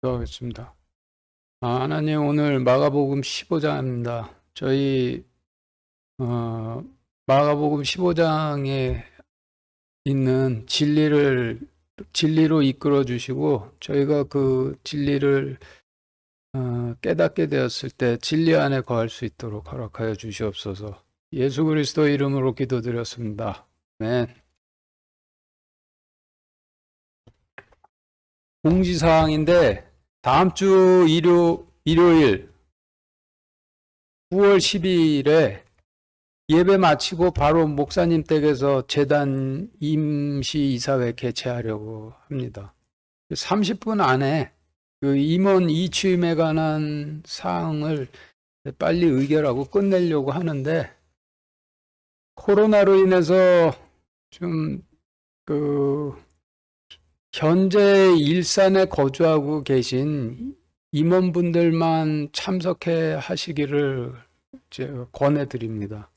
기도하겠습니다. 하나님, 오늘 마가복음 15장입니다. 저희 마가복음 15장에 있는 진리로 이끌어 주시고, 저희가 그 진리를 깨닫게 되었을 때 진리 안에 거할 수 있도록 허락하여 주시옵소서. 예수 그리스도 이름으로 기도드렸습니다. 아멘. 공지사항인데, 다음 주 일요일 9월 12일에 예배 마치고 바로 목사님 댁에서 재단 임시 이사회 개최하려고 합니다. 30분 안에 그 임원 이취임에 관한 사항을 빨리 의결하고 끝내려고 하는데, 코로나로 인해서 좀 현재 일산에 거주하고 계신 임원분들만 참석해 하시기를 권해드립니다.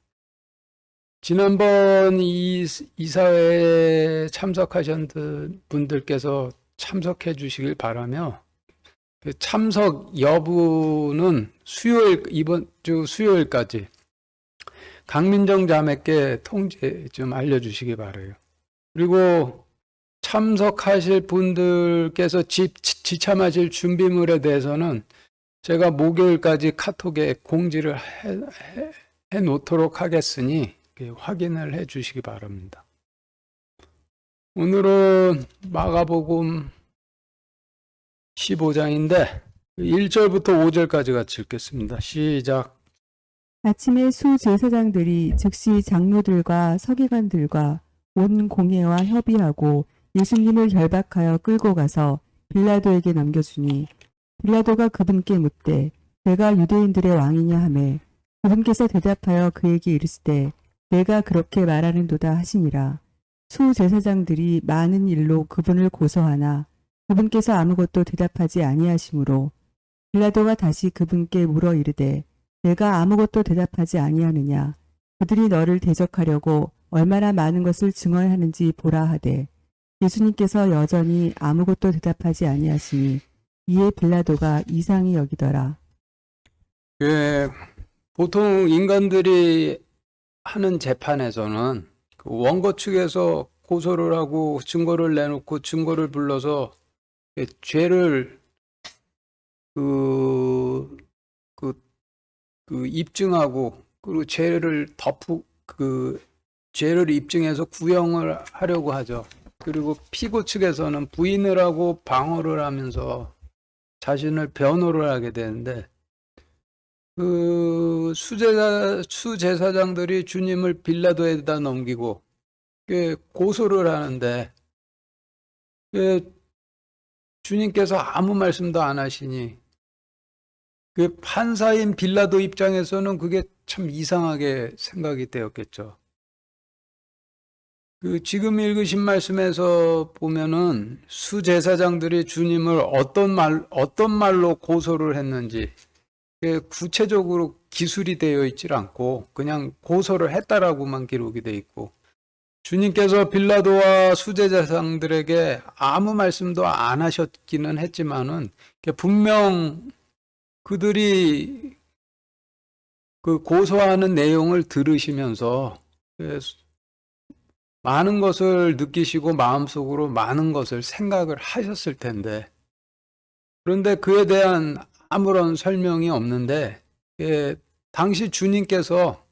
지난번 이사회에 참석하신 분들께서 참석해 주시길 바라며, 그 참석 여부는 이번 주 수요일까지 강민정 자매께 통제 좀 알려주시기 바라요. 그리고 참석하실 분들께서 지참하실 준비물에 대해서는 제가 목요일까지 카톡에 공지를 해 놓도록 하겠으니 확인을 해 주시기 바랍니다. 오늘은 마가복음 15장인데 1절부터 5절까지 같이 읽겠습니다. 시작. 아침에 수제사장들이 즉시 장로들과 서기관들과 온 공회와 협의하고 예수님을 결박하여 끌고 가서 빌라도에게 넘겨주니, 빌라도가 그분께 묻되 내가 유대인들의 왕이냐 하매, 그분께서 대답하여 그에게 이르시되 내가 그렇게 말하는도다 하시니라. 수제사장들이 많은 일로 그분을 고소하나 그분께서 아무것도 대답하지 아니하시므로 빌라도가 다시 그분께 물어 이르되 내가 아무것도 대답하지 아니하느냐, 그들이 너를 대적하려고 얼마나 많은 것을 증언하는지 보라 하되, 예수님께서 여전히 아무것도 대답하지 아니하시니 이에 빌라도가 이상히 여기더라. 보통 인간들이 하는 재판에서는 그 원고 측에서 고소를 하고 증거를 내놓고 증거를 불러서 죄를 입증하고, 그리고 죄를 입증해서 구형을 하려고 하죠. 그리고 피고 측에서는 부인을 하고 방어를 하면서 자신을 변호를 하게 되는데, 그 수제사장들이 주님을 빌라도에다 넘기고 고소를 하는데, 주님께서 아무 말씀도 안 하시니 그 판사인 빌라도 입장에서는 그게 참 이상하게 생각이 되었겠죠. 그 지금 읽으신 말씀에서 보면은 수제사장들이 주님을 어떤 말로 고소를 했는지 구체적으로 기술이 되어 있질 않고 그냥 고소를 했다라고만 기록이 되어 있고, 주님께서 빌라도와 수제사장들에게 아무 말씀도 안 하셨기는 했지만은 분명 그들이 그 고소하는 내용을 들으시면서 많은 것을 느끼시고 마음속으로 많은 것을 생각을 하셨을 텐데, 그런데 그에 대한 아무런 설명이 없는데, 당시 주님께서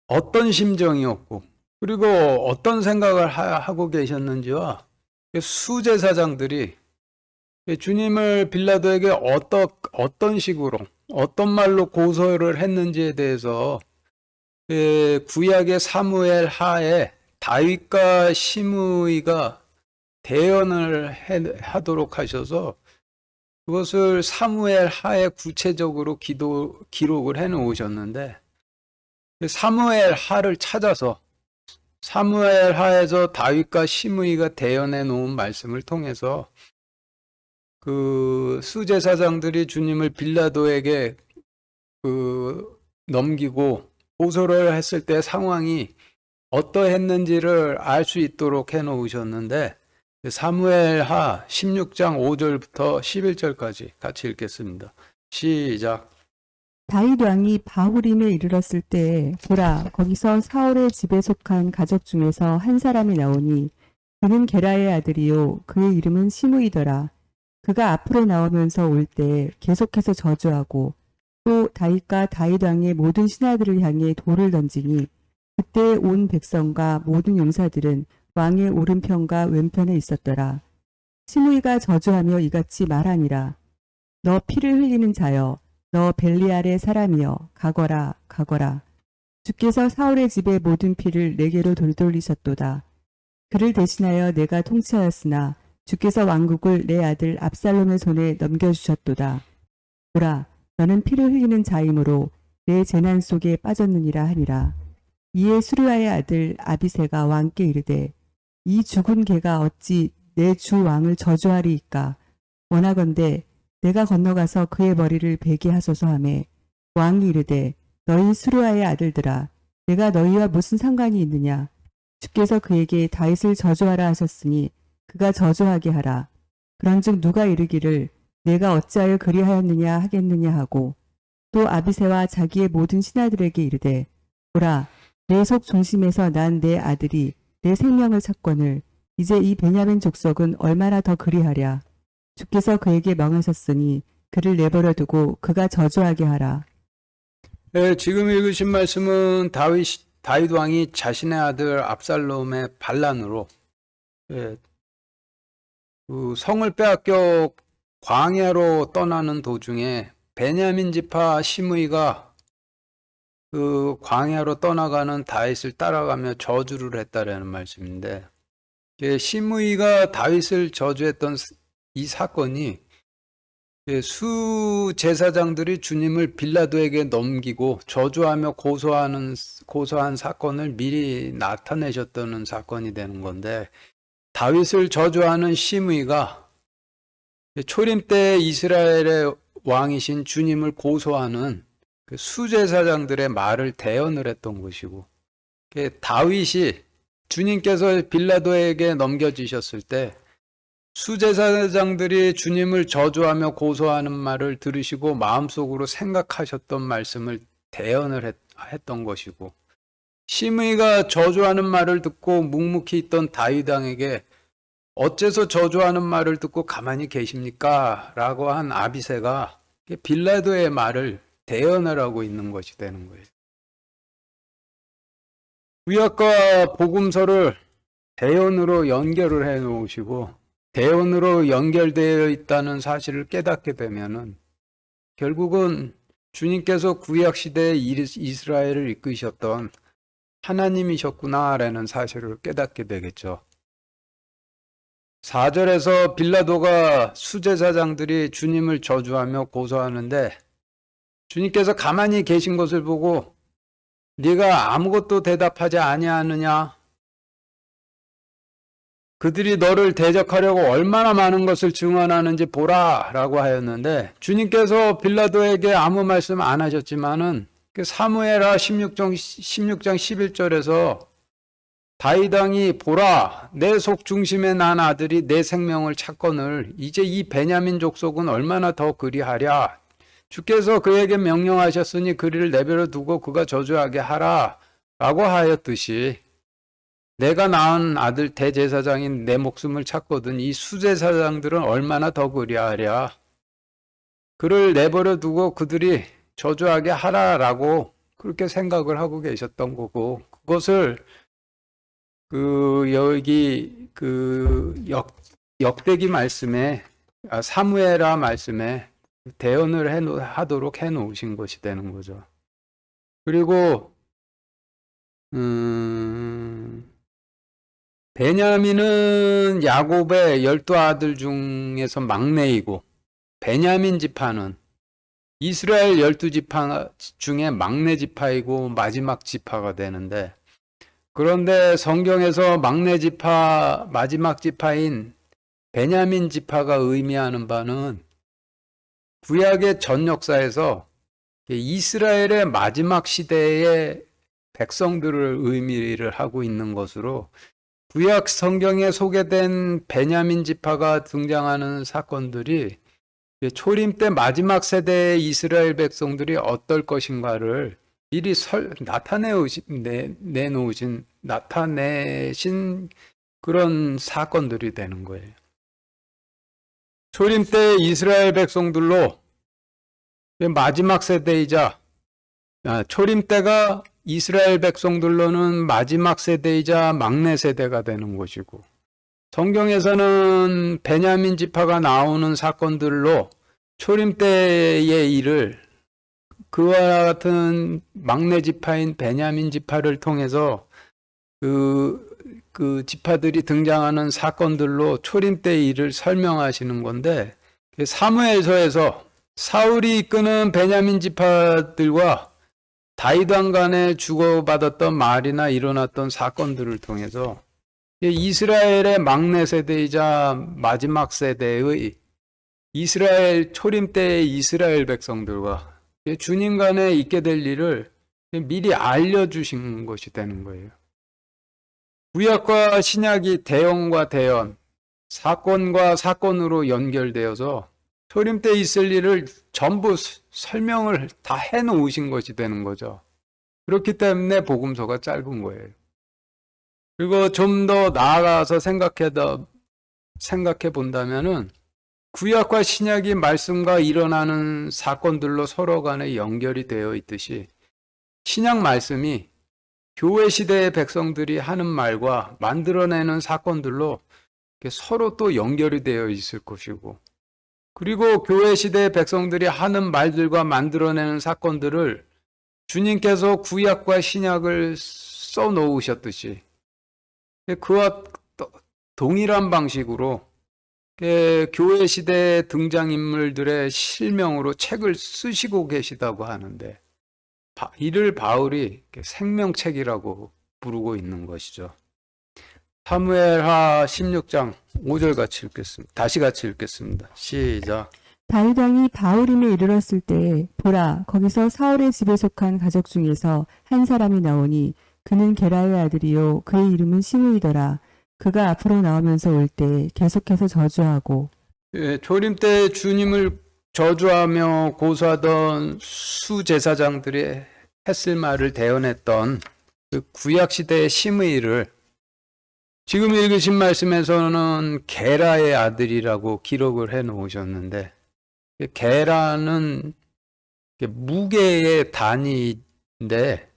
어떤 심정이었고 그리고 어떤 생각을 하고 계셨는지와 수제사장들이 주님을 빌라도에게 어떤 식으로 어떤 말로 고소를 했는지에 대해서 구약의 사무엘 하에 다윗과 시므이가 대언을 하도록 하셔서 그것을 사무엘 하에 구체적으로 기록을 해 놓으셨는데, 사무엘 하를 찾아서 사무엘 하에서 다윗과 시므이가 대언해 놓은 말씀을 통해서 그 수제사장들이 주님을 빌라도에게 넘기고 고소를 했을 때 상황이 어떠했는지를 알 수 있도록 해 놓으셨는데, 사무엘하 16장 5절부터 11절까지 같이 읽겠습니다. 시작. 다윗 왕이 바후림에 이르렀을 때에 보라 거기서 사울의 집에 속한 가족 중에서 한 사람이 나오니 그는 게라의 아들이요 그의 이름은 시므이더라. 그가 앞으로 나오면서 올 때 계속해서 저주하고 또 다윗과 다윗 왕의 모든 신하들을 향해 돌을 던지니 그때 온 백성과 모든 용사들은 왕의 오른편과 왼편에 있었더라. 시므이가 저주하며 이같이 말하니라. 너 피를 흘리는 자여 너 벨리알의 사람이여 가거라 가거라. 주께서 사울의 집의 모든 피를 내게로 돌리셨도다. 그를 대신하여 내가 통치하였으나 주께서 왕국을 내 아들 압살롬의 손에 넘겨주셨도다. 보라 너는 피를 흘리는 자이므로 내 재난 속에 빠졌느니라 하니라. 이에 수르야의 아들 아비새가 왕께 이르되 이 죽은 개가 어찌 내 주 왕을 저주하리이까. 원하건대 내가 건너가서 그의 머리를 베게 하소서 하매 왕이 이르되 너희 수르야의 아들들아 내가 너희와 무슨 상관이 있느냐. 주께서 그에게 다윗을 저주하라 하셨으니 그가 저주하게 하라. 그런즉 누가 이르기를 내가 어찌하여 그리하였느냐 하겠느냐 하고 또 아비새와 자기의 모든 신하들에게 이르되 보라 내 속 중심에서 난 내 아들이 내 생명을 찾거늘 이제 이 베냐민 족속은 얼마나 더 그리하랴. 주께서 그에게 명하셨으니 그를 내버려 두고 그가 저주하게 하라. 네, 지금 읽으신 말씀은 다윗 왕이 자신의 아들 압살롬의 반란으로 그 성을 빼앗겨 광야로 떠나는 도중에 베냐민 지파 시므이가 그 광야로 떠나가는 다윗을 따라가며 저주를 했다라는 말씀인데, 시므이가 다윗을 저주했던 이 사건이 수 제사장들이 주님을 빌라도에게 넘기고 저주하며 고소한 사건을 미리 나타내셨다는 사건이 되는 건데, 다윗을 저주하는 시므이가 초림 때 이스라엘의 왕이신 주님을 고소하는 그 수제사장들의 말을 대언을 했던 것이고, 다윗이 주님께서 빌라도에게 넘겨지셨을 때 수제사장들이 주님을 저주하며 고소하는 말을 들으시고 마음속으로 생각하셨던 말씀을 대언을 했던 것이고, 시므이가 저주하는 말을 듣고 묵묵히 있던 다윗 왕에게 어째서 저주하는 말을 듣고 가만히 계십니까? 라고 한 아비새가 빌라도의 말을 대언을 하고 있는 것이 되는 거예요. 구약과 복음서를 대언으로 연결을 해 놓으시고 대언으로 연결되어 있다는 사실을 깨닫게 되면은 결국은 주님께서 구약 시대에 이스라엘을 이끄셨던 하나님이셨구나라는 사실을 깨닫게 되겠죠. 4절에서 빌라도가 수제사장들이 주님을 저주하며 고소하는데 주님께서 가만히 계신 것을 보고 네가 아무것도 대답하지 아니하느냐? 그들이 너를 대적하려고 얼마나 많은 것을 증언하는지 보라 라고 하였는데, 주님께서 빌라도에게 아무 말씀 안 하셨지만은 사무엘하 16장 11절에서 다윗 왕이 보라 내 속 중심에 난 아들이 내 생명을 찾거늘 이제 이 베냐민 족속은 얼마나 더 그리하랴. 주께서 그에게 명령하셨으니 그를 내버려 두고 그가 저주하게 하라 라고 하였듯이 내가 낳은 아들 대제사장인 내 목숨을 찾거든 이 수제사장들은 얼마나 더 그리하랴. 그를 내버려 두고 그들이 저주하게 하라라고 그렇게 생각을 하고 계셨던 거고, 그것을 여기 역대기 말씀에 사무엘하 말씀에 대언을 하도록 해 놓으신 것이 되는 거죠. 그리고 베냐민은 야곱의 12아들 중에서 막내이고 베냐민 지파는 이스라엘 12지파 중에 막내 지파이고 마지막 지파가 되는데, 그런데 성경에서 막내 지파, 마지막 지파인 베냐민 지파가 의미하는 바는 구약의 전 역사에서 이스라엘의 마지막 시대의 백성들을 의미를 하고 있는 것으로 구약 성경에 소개된 베냐민 지파가 등장하는 사건들이 초림 때 마지막 세대의 이스라엘 백성들이 어떨 것인가를 미리 나타내신 그런 사건들이 되는 거예요. 초림 때 이스라엘 백성들로 마지막 세대이자 초림 때가 이스라엘 백성들로는 마지막 세대이자 막내 세대가 되는 것이고, 성경에서는 베냐민 지파가 나오는 사건들로 초림 때의 일을 그와 같은 막내 지파인 베냐민 지파를 통해서 그 지파들이 등장하는 사건들로 초림 때의 일을 설명하시는 건데, 사무엘서에서 사울이 이끄는 베냐민 지파들과 다윗 왕 간에 주고받았던 말이나 일어났던 사건들을 통해서 이스라엘의 막내 세대이자 마지막 세대의 이스라엘 초림 때의 이스라엘 백성들과 주님 간에 있게 될 일을 미리 알려주신 것이 되는 거예요. 구약과 신약이 대언과 대언, 사건과 사건으로 연결되어서 초림 때 있을 일을 전부 설명을 다 해놓으신 것이 되는 거죠. 그렇기 때문에 복음서가 짧은 거예요. 그리고 좀 더 나아가서 생각해 본다면은 구약과 신약이 말씀과 일어나는 사건들로 서로 간에 연결이 되어 있듯이 신약 말씀이 교회 시대의 백성들이 하는 말과 만들어내는 사건들로 서로 또 연결이 되어 있을 것이고, 그리고 교회 시대의 백성들이 하는 말들과 만들어내는 사건들을 주님께서 구약과 신약을 써놓으셨듯이 그와 동일한 방식으로 교회 시대의 등장인물들의 실명으로 책을 쓰시고 계시다고 하는데, 이를 바울이 생명책이라고 부르고 있는 것이죠. 사무엘하 16장 5절 같이 읽겠습니다. 다시 같이 읽겠습니다. 시작. 다윗 왕이 바후림에 이르렀을 때 보라 거기서 사울의 집에 속한 가족 중에서 한 사람이 나오니 그는 게라의 아들이요 그의 이름은 시므이더라. 그가 앞으로 나오면서 올 때 계속해서 저주하고, 초림 때 주님을 저주하며 고소하던 수제사장들이 했을 말을 대언했던 그 구약시대의 시므이를 지금 읽으신 말씀에서는 게라의 아들이라고 기록을 해 놓으셨는데, 게라는 무게의 단위인데,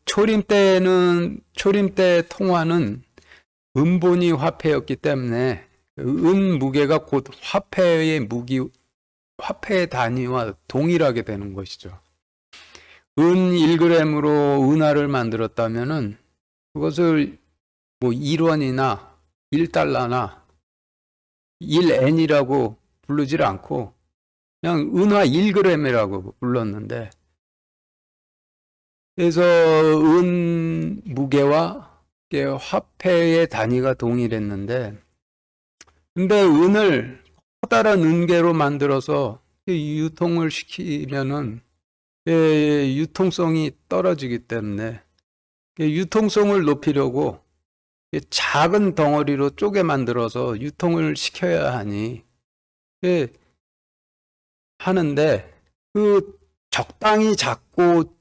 초림 때 통화는 은본위 화폐였기 때문에 은 무게가 곧 화폐의 단위와 동일하게 되는 것이죠. 은 1g으로 은화를 만들었다면은 그것을 1원이나 1달러나 1N이라고 부르질 않고 그냥 은화 1g이라고 불렀는데, 그래서 은 무게와 화폐의 단위가 동일했는데, 근데 은을 커다란 은계로 만들어서 유통을 시키면은 유통성이 떨어지기 때문에 유통성을 높이려고 작은 덩어리로 쪼개 만들어서 유통을 시켜야 하는데, 그 적당히 작고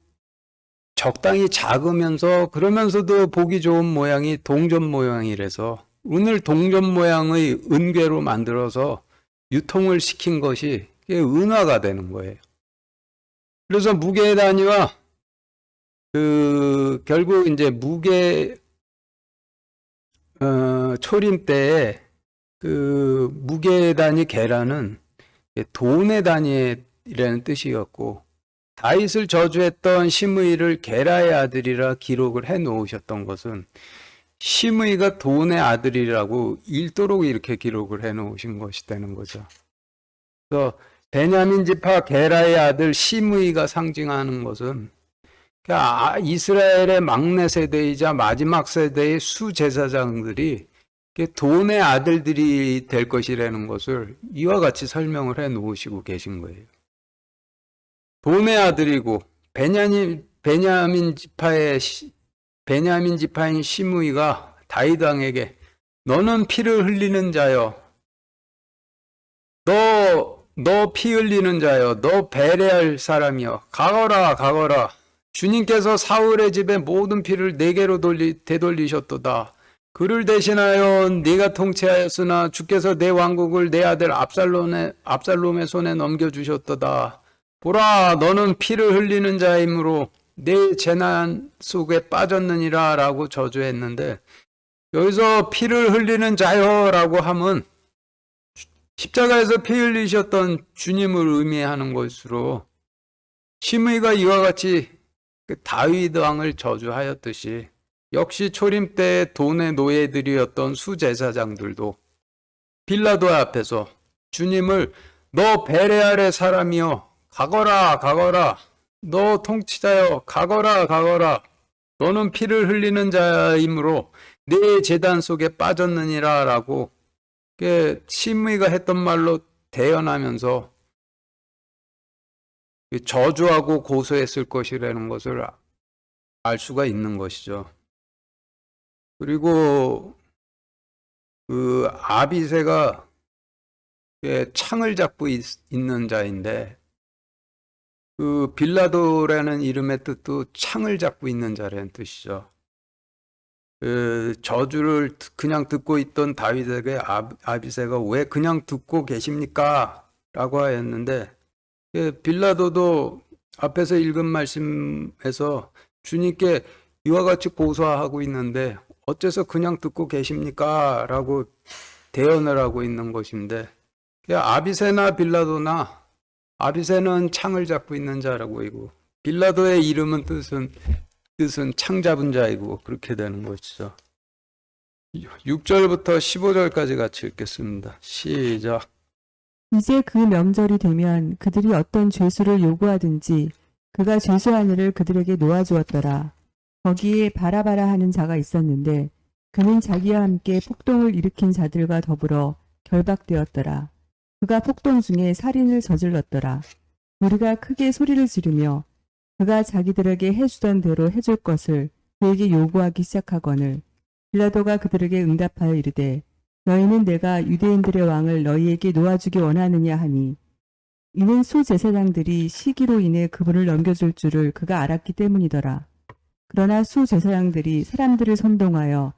적당히 작으면서 그러면서도 보기 좋은 모양이 동전 모양이라서 은을 동전 모양의 은괴로 만들어서 유통을 시킨 것이 은화가 되는 거예요. 그래서 무게 단위와 결국 이제 초림 때에 무게 단위 계라는 돈의 단위라는 뜻이었고, 다윗을 저주했던 시므이를 게라의 아들이라 기록을 해 놓으셨던 것은 시므이가 돈의 아들이라고 읽도록 이렇게 기록을 해 놓으신 것이 되는 거죠. 그래서 베냐민 지파 게라의 아들 시므이가 상징하는 것은 이스라엘의 막내 세대이자 마지막 세대의 수제사장들이 돈의 아들들이 될 것이라는 것을 이와 같이 설명을 해 놓으시고 계신 거예요. 돈의 아들이고 베냐민 지파인 시므이가 다윗 왕에게 너는 피를 흘리는 자여, 너 피 흘리는 자여, 너 배려할 사람이여, 가거라 가거라. 주님께서 사울의 집에 모든 피를 내게로 되돌리셨도다. 그를 대신하여 네가 통치하였으나 주께서 내 왕국을 내 아들 압살롬의 손에 넘겨주셨도다. 보라, 너는 피를 흘리는 자이므로 내 재난 속에 빠졌느니라 라고 저주했는데, 여기서 피를 흘리는 자여라고 하면 십자가에서 피 흘리셨던 주님을 의미하는 것으로, 시므이가 이와 같이 다윗 왕을 저주하였듯이 역시 초림 때 돈의 노예들이었던 수제사장들도 빌라도 앞에서 주님을 너 베레알의 사람이여, 가거라 가거라, 너 통치자여, 가거라 가거라, 너는 피를 흘리는 자이므로 내 제단 속에 빠졌느니라 라고 시므이가 했던 말로 대언하면서 저주하고 고소했을 것이라는 것을 알 수가 있는 것이죠. 그리고 그 아비새가 창을 잡고 있는 자인데, 그 빌라도라는 이름의 뜻도 창을 잡고 있는 자라는 뜻이죠. 그 저주를 그냥 듣고 있던 다윗에게 아비새가 왜 그냥 듣고 계십니까? 라고 하였는데, 빌라도도 앞에서 읽은 말씀에서 주님께 이와 같이 고소하고 있는데 어째서 그냥 듣고 계십니까? 라고 대언을 하고 있는 것인데, 아비새나 빌라도나, 아비새는 창을 잡고 있는 자라고 이고 빌라도의 이름은 뜻은 창 잡은 자이고 그렇게 되는 것이죠. 6절부터 15절까지 같이 읽겠습니다. 시작. 이제 그 명절이 되면 그들이 어떤 죄수를 요구하든지 그가 죄수한 일을 그들에게 놓아주었더라. 거기에 바라바라 하는 자가 있었는데 그는 자기와 함께 폭동을 일으킨 자들과 더불어 결박되었더라. 그가 폭동 중에 살인을 저질렀더라. 우리가 크게 소리를 지르며 그가 자기들에게 해주던 대로 해줄 것을 그에게 요구하기 시작하거늘 빌라도가 그들에게 응답하여 이르되 너희는 내가 유대인들의 왕을 너희에게 놓아주기 원하느냐 하니 이는 수제사장들이 시기로 인해 그분을 넘겨줄 줄을 그가 알았기 때문이더라. 그러나 수제사장들이 사람들을 선동하여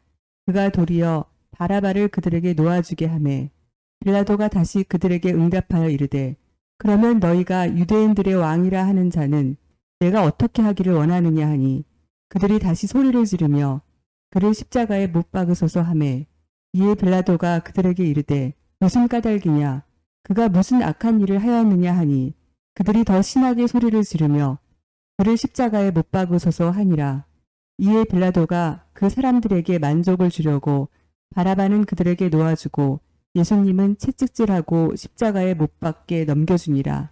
그가 도리어 바라바를 그들에게 놓아주게 하매 빌라도가 다시 그들에게 응답하여 이르되 그러면 너희가 유대인들의 왕이라 하는 자는 내가 어떻게 하기를 원하느냐 하니 그들이 다시 소리를 지르며 그를 십자가에 못 박으소서 하매 이에 빌라도가 그들에게 이르되 무슨 까닭이냐 그가 무슨 악한 일을 하였느냐 하니 그들이 더 심하게 소리를 지르며 그를 십자가에 못 박으소서 하니라. 이에 빌라도가 그 사람들에게 만족을 주려고 바라바는 그들에게 놓아주고 예수님은 채찍질하고 십자가에 못 박게 넘겨주니라.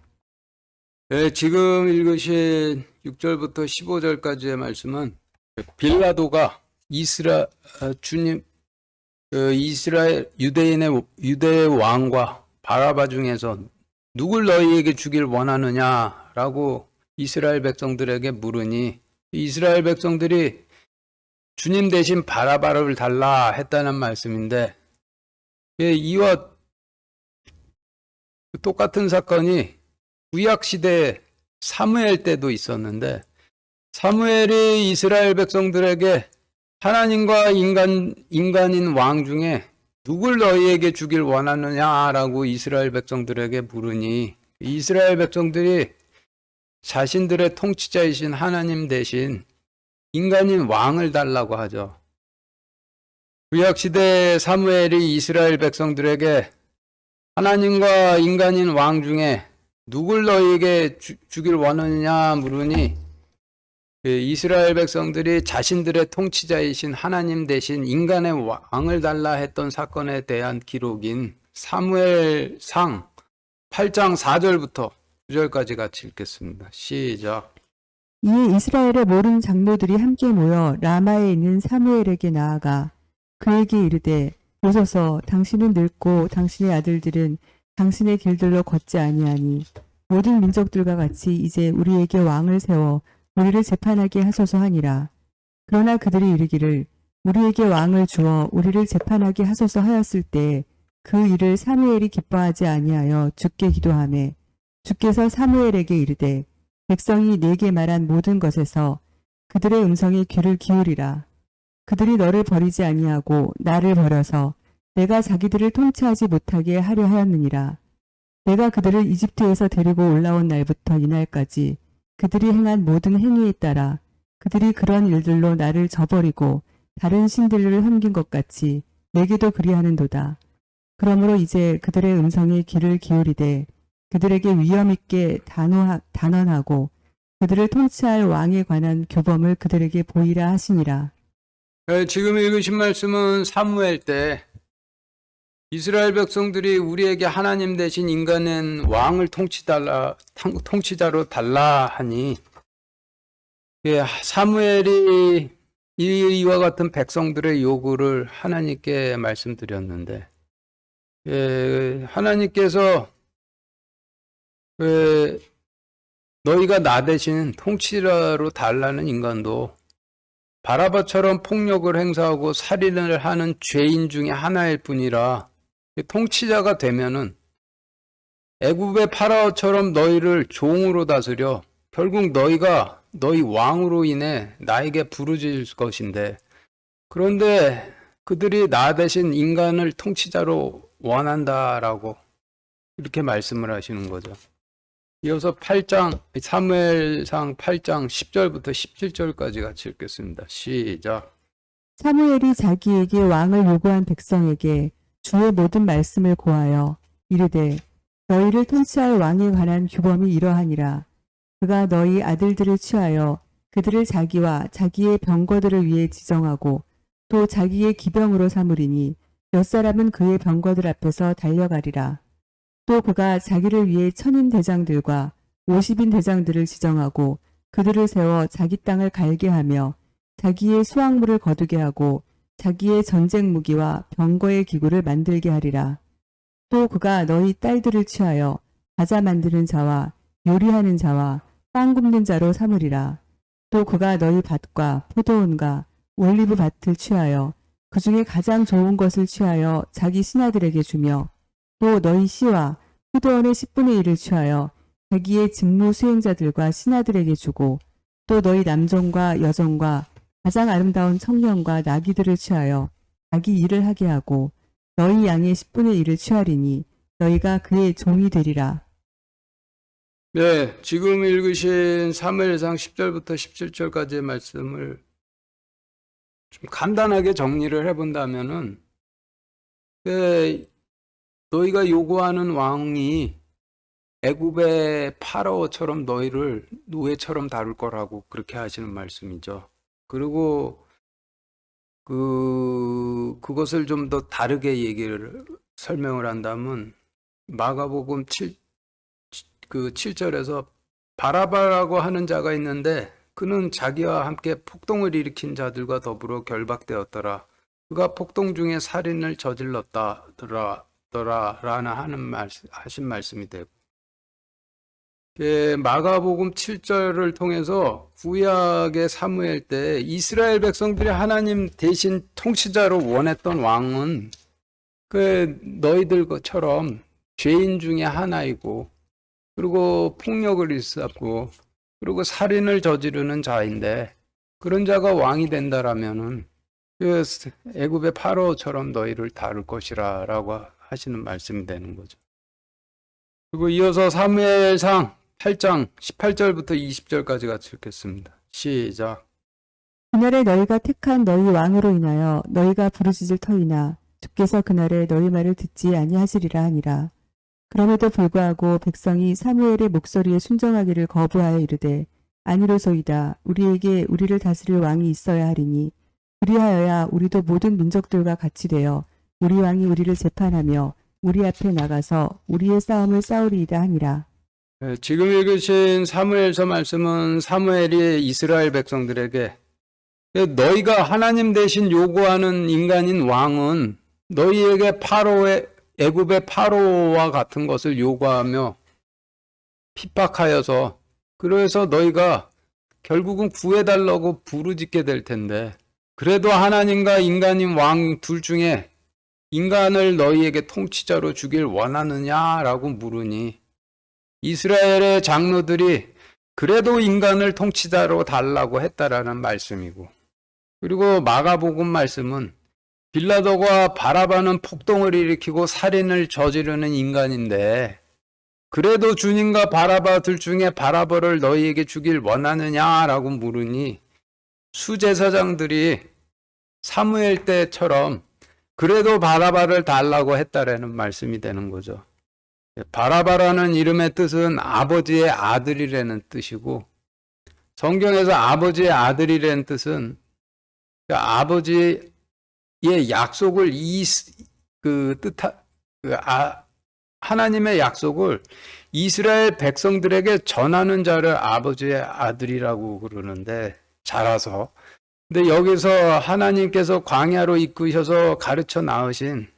네, 지금 읽으신 6절부터 15절까지의 말씀은 빌라도가 이스라엘 유대의 왕과 바라바 중에서 누굴 너희에게 주길 원하느냐라고 이스라엘 백성들에게 물으니 이스라엘 백성들이 주님 대신 바라바를 달라 했다는 말씀인데, 이와 똑같은 사건이 구약시대 사무엘 때도 있었는데, 사무엘이 이스라엘 백성들에게 하나님과 인간인 왕 중에 누굴 너희에게 주길 원하느냐라고 이스라엘 백성들에게 물으니 이스라엘 백성들이 자신들의 통치자이신 하나님 대신 인간인 왕을 달라고 하죠. 구약시대 사무엘이 이스라엘 백성들에게 하나님과 인간인 왕 중에 누굴 너희에게 주길 원하느냐 물으니 이스라엘 백성들이 자신들의 통치자이신 하나님 대신 인간의 왕을 달라 했던 사건에 대한 기록인 사무엘상 8장 4절부터 9절까지 같이 읽겠습니다. 시작. 이에 이스라엘의 모든 장로들이 함께 모여 라마에 있는 사무엘에게 나아가 그에게 이르되 보소서 당신은 늙고 당신의 아들들은 당신의 길들로 걷지 아니하니 모든 민족들과 같이 이제 우리에게 왕을 세워 우리를 재판하게 하소서 하니라. 그러나 그들이 이르기를 우리에게 왕을 주어 우리를 재판하게 하소서 하였을 때 그 일을 사무엘이 기뻐하지 아니하여 주께 기도하매 주께서 사무엘에게 이르되 백성이 내게 말한 모든 것에서 그들의 음성에 귀를 기울이라. 그들이 너를 버리지 아니하고 나를 버려서 내가 자기들을 통치하지 못하게 하려 하였느니라. 내가 그들을 이집트에서 데리고 올라온 날부터 이날까지 그들이 행한 모든 행위에 따라 그들이 그런 일들로 나를 저버리고 다른 신들을 섬긴 것 같이 내게도 그리하는도다. 그러므로 이제 그들의 음성에 귀를 기울이되 그들에게 위엄있게 단언하고 그들을 통치할 왕에 관한 교범을 그들에게 보이라 하시니라. 지금 읽으신 말씀은 사무엘 때 이스라엘 백성들이 우리에게 하나님 대신 인간은 왕을 통치자로 달라 하니 사무엘이 이와 같은 백성들의 요구를 하나님께 말씀드렸는데 하나님께서 너희가 나 대신 통치자로 달라는 인간도 바라바처럼 폭력을 행사하고 살인을 하는 죄인 중에 하나일 뿐이라 통치자가 되면은 애굽의 파라오처럼 너희를 종으로 다스려 결국 너희가 너희 왕으로 인해 나에게 부르짖을 것인데 그런데 그들이 나 대신 인간을 통치자로 원한다라고 이렇게 말씀을 하시는 거죠. 이어서 8장 사무엘상 8장 10절부터 17절까지 같이 읽겠습니다. 시작. 사무엘이 자기에게 왕을 요구한 백성에게 주의 모든 말씀을 고하여 이르되 너희를 통치할 왕에 관한 규범이 이러하니라. 그가 너희 아들들을 취하여 그들을 자기와 자기의 병거들을 위해 지정하고 또 자기의 기병으로 삼으리니 몇 사람은 그의 병거들 앞에서 달려가리라. 또 그가 자기를 위해 1000인 대장들과 50인 대장들을 지정하고 그들을 세워 자기 땅을 갈게 하며 자기의 수확물을 거두게 하고 자기의 전쟁 무기와 병거의 기구를 만들게 하리라. 또 그가 너희 딸들을 취하여 과자 만드는 자와 요리하는 자와 빵 굽는 자로 삼으리라. 또 그가 너희 밭과 포도원과 올리브 밭을 취하여 그 중에 가장 좋은 것을 취하여 자기 신하들에게 주며 또 너희 씨와 포도원의 10분의 1을 취하여 자기의 직무 수행자들과 신하들에게 주고 또 너희 남종과 여종과 가장 아름다운 청년과 나귀들을 취하여 자기 일을 하게 하고 너희 양의 10분의 1을 취하리니 너희가 그의 종이 되리라. 네, 지금 읽으신 사무엘상 10절부터 17절까지의 말씀을 좀 간단하게 정리를 해본다면은 너희가 요구하는 왕이 애굽의 파라오처럼 너희를 노예처럼 다룰 거라고 그렇게 하시는 말씀이죠. 그리고 그것을 좀 더 다르게 설명을 한다면 마가복음 7절에서 바라바라고 하는 자가 있는데 그는 자기와 함께 폭동을 일으킨 자들과 더불어 결박되었더라. 그가 폭동 중에 살인을 저질렀더라라는 하신 말씀이 되고 마가복음 7절을 통해서 구약의 사무엘 때 이스라엘 백성들이 하나님 대신 통치자로 원했던 왕은 너희들 것처럼 죄인 중에 하나이고 그리고 폭력을 일삼고 그리고 살인을 저지르는 자인데 그런 자가 왕이 된다라면은 애굽의 파라오처럼 너희를 다룰 것이라라고 하시는 말씀이 되는 거죠. 그리고 이어서 사무엘상 8장 18절부터 20절까지 같이 읽겠습니다. 시작. 그날에 너희가 택한 너희 왕으로 인하여 너희가 부르짖을 터이나 주께서 그날에 너희 말을 듣지 아니하시리라 하니라. 그럼에도 불구하고 백성이 사무엘의 목소리에 순종하기를 거부하여 이르되 아니로소이다. 우리에게 우리를 다스릴 왕이 있어야 하리니 그리하여야 우리도 모든 민족들과 같이 되어 우리 왕이 우리를 재판하며 우리 앞에 나가서 우리의 싸움을 싸우리이다 하니라. 지금 읽으신 사무엘서 말씀은 사무엘이 이스라엘 백성들에게 너희가 하나님 대신 요구하는 인간인 왕은 너희에게 애굽의 파로와 같은 것을 요구하며 핍박하여서 그래서 너희가 결국은 구해달라고 부르짖게 될 텐데 그래도 하나님과 인간인 왕 둘 중에 인간을 너희에게 통치자로 주길 원하느냐라고 물으니 이스라엘의 장로들이 그래도 인간을 통치자로 달라고 했다라는 말씀이고, 그리고 마가복음 말씀은 빌라도가 바라바는 폭동을 일으키고 살인을 저지르는 인간인데 그래도 주님과 바라바 둘 중에 바라바를 너희에게 주길 원하느냐라고 물으니 수제사장들이 사무엘 때처럼 그래도 바라바를 달라고 했다라는 말씀이 되는 거죠. 바라바라는 이름의 뜻은 아버지의 아들이라는 뜻이고, 성경에서 아버지의 아들이라는 뜻은 아버지의 약속을 하나님의 약속을 이스라엘 백성들에게 전하는 자를 아버지의 아들이라고 그러는데, 자라서. 근데 여기서 하나님께서 광야로 이끄셔서 가르쳐 낳으신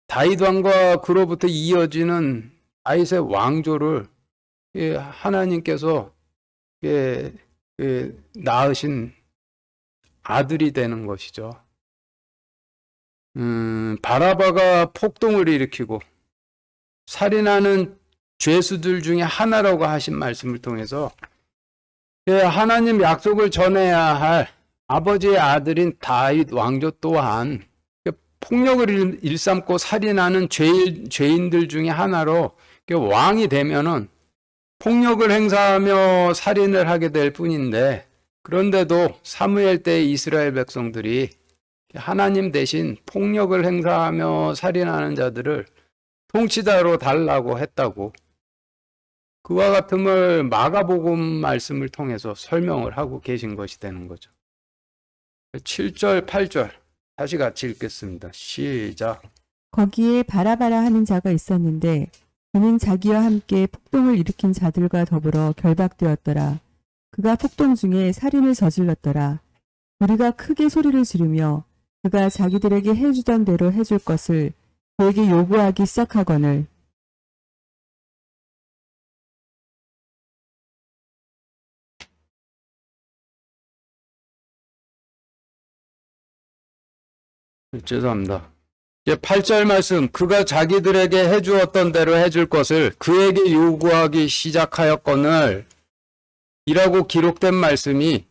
다윗 왕과 그로부터 이어지는 다윗의 왕조를 하나님께서 낳으신 아들이 되는 것이죠. 바라바가 폭동을 일으키고 살인하는 죄수들 중에 하나라고 하신 말씀을 통해서 하나님 약속을 전해야 할 아버지의 아들인 다윗 왕조 또한 폭력을 일삼고 살인하는 죄인들 중에 하나로 왕이 되면은 폭력을 행사하며 살인을 하게 될 뿐인데, 그런데도 사무엘 때 이스라엘 백성들이 하나님 대신 폭력을 행사하며 살인하는 자들을 통치자로 달라고 했다고, 그와 같음을 마가복음 말씀을 통해서 설명을 하고 계신 것이 되는 거죠. 7절, 8절 다시 같이 읽겠습니다. 시작. 거기에 바라바라 하는 자가 있었는데 그는 자기와 함께 폭동을 일으킨 자들과 더불어 결박되었더라. 그가 폭동 중에 살인을 저질렀더라. 우리가 크게 소리를 지르며 그가 자기들에게 해주던 대로 해줄 것을 그에게 요구하기 시작하거늘 죄송합니다. 8절 말씀, 그가 자기들에게 해주었던 대로 해줄 것을 그에게 요구하기 시작하였거늘 이라고 기록된 말씀이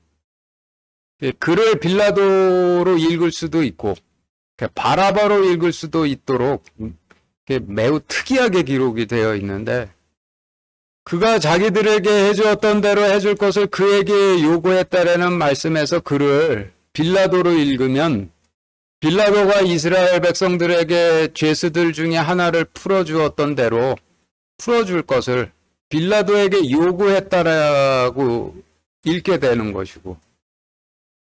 글을 빌라도로 읽을 수도 있고 바라바로 읽을 수도 있도록 매우 특이하게 기록이 되어 있는데, 그가 자기들에게 해주었던 대로 해줄 것을 그에게 요구했다라는 말씀에서 글을 빌라도로 읽으면 빌라도가 이스라엘 백성들에게 죄수들 중에 하나를 풀어주었던 대로 풀어줄 것을 빌라도에게 요구했다라고 읽게 되는 것이고,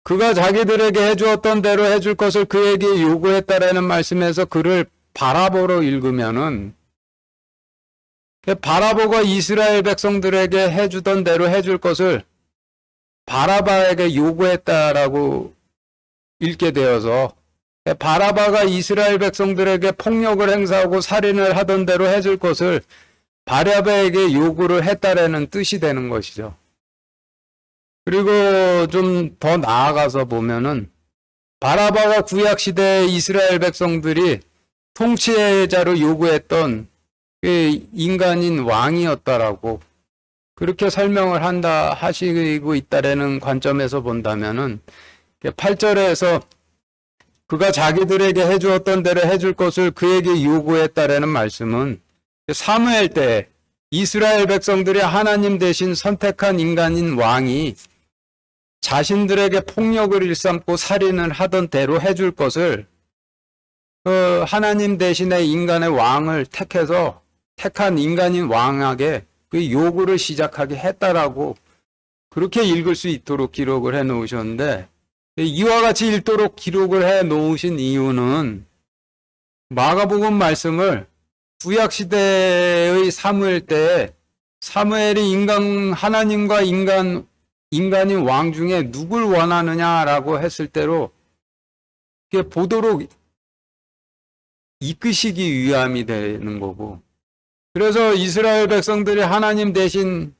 그가 자기들에게 해주었던 대로 해줄 것을 그에게 요구했다라는 말씀에서 그를 바라보로 읽으면은 바라보가 이스라엘 백성들에게 해주던 대로 해줄 것을 바라바에게 요구했다라고 읽게 되어서 바라바가 이스라엘 백성들에게 폭력을 행사하고 살인을 하던 대로 해줄 것을 바라바에게 요구를 했다라는 뜻이 되는 것이죠. 그리고 좀 더 나아가서 보면은 바라바가 구약시대 이스라엘 백성들이 통치자로 요구했던 인간인 왕이었다라고 그렇게 설명을 하시고 있다라는 관점에서 본다면은 8절에서 그가 자기들에게 해주었던 대로 해줄 것을 그에게 요구했다라는 말씀은 사무엘 때 이스라엘 백성들이 하나님 대신 선택한 인간인 왕이 자신들에게 폭력을 일삼고 살인을 하던 대로 해줄 것을 하나님 대신에 인간의 왕을 택한 인간인 왕에게 그 요구를 시작하게 했다라고 그렇게 읽을 수 있도록 기록을 해 놓으셨는데, 이와 같이 읽도록 기록을 해 놓으신 이유는 마가복음 말씀을 구약시대의 사무엘 때 사무엘이 하나님과 인간인 왕 중에 누굴 원하느냐라고 했을 때로 보도록 이끄시기 위함이 되는 거고, 그래서 이스라엘 백성들이 하나님 대신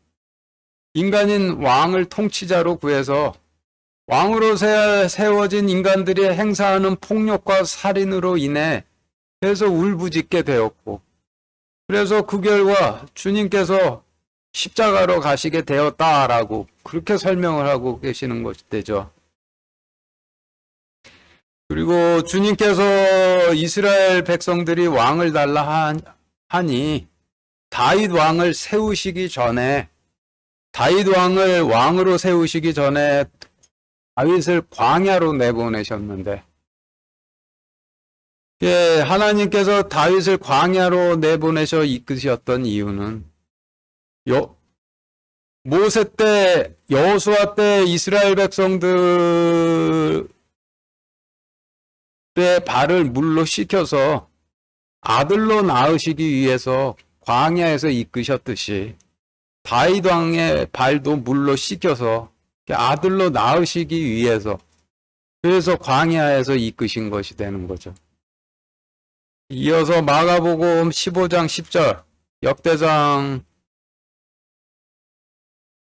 인간인 왕을 통치자로 구해서 왕으로 세워진 인간들이 행사하는 폭력과 살인으로 인해 그래서 울부짖게 되었고, 그래서 그 결과 주님께서 십자가로 가시게 되었다라고 그렇게 설명을 하고 계시는 것이 되죠. 그리고 주님께서 이스라엘 백성들이 왕을 달라 하니 다윗 왕을 세우시기 전에, 다윗 왕을 왕으로 세우시기 전에 다윗을 광야로 내보내셨는데, 예, 하나님께서 다윗을 광야로 내보내셔 이끄셨던 이유는 모세 때, 여호수아 때 이스라엘 백성들의 발을 물로 씻겨서 아들로 낳으시기 위해서 광야에서 이끄셨듯이 다윗 왕의 발도 물로 씻겨서 아들로 낳으시기 위해서, 그래서 광야에서 이끄신 것이 되는 거죠. 이어서 마가복음 15장 10절, 역대상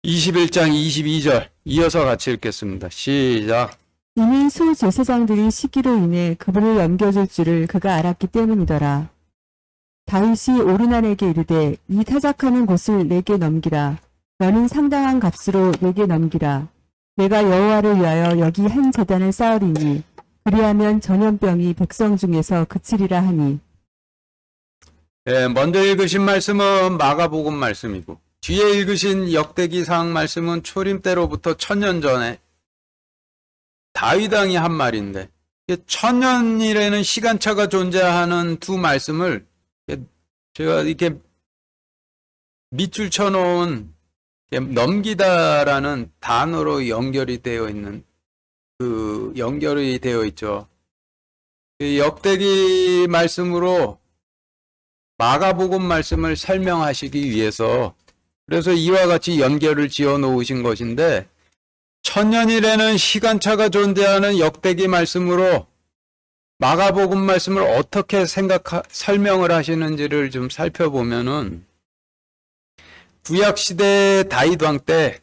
21장 22절 이어서 같이 읽겠습니다. 시작. 이미 수제사장들이 시기로 인해 그분을 넘겨줄 줄을 그가 알았기 때문이더라. 다윗이 오르난에게 이르되 이 타작하는 곳을 내게 넘기라. 너는 상당한 값으로 내게 넘기라. 내가 여호와를 위하여 여기 한 제단을 쌓으리니 그리하면 전염병이 백성 중에서 그치리라 하니. 네, 먼저 읽으신 말씀은 마가복음 말씀이고, 뒤에 읽으신 역대기상 말씀은 초림 때로부터 1000년 전에 다윗 왕이 한 말인데, 1000년이라는 시간차가 존재하는 두 말씀을 제가 이렇게 밑줄 쳐놓은 넘기다라는 단어로 연결이 되어 있는, 연결이 되어 있죠. 역대기 말씀으로 마가복음 말씀을 설명하시기 위해서, 그래서 이와 같이 연결을 지어 놓으신 것인데, 1000년이라는 시간차가 존재하는 역대기 말씀으로 마가복음 말씀을 어떻게 설명을 하시는지를 좀 살펴보면은, 구약시대 다윗 왕 때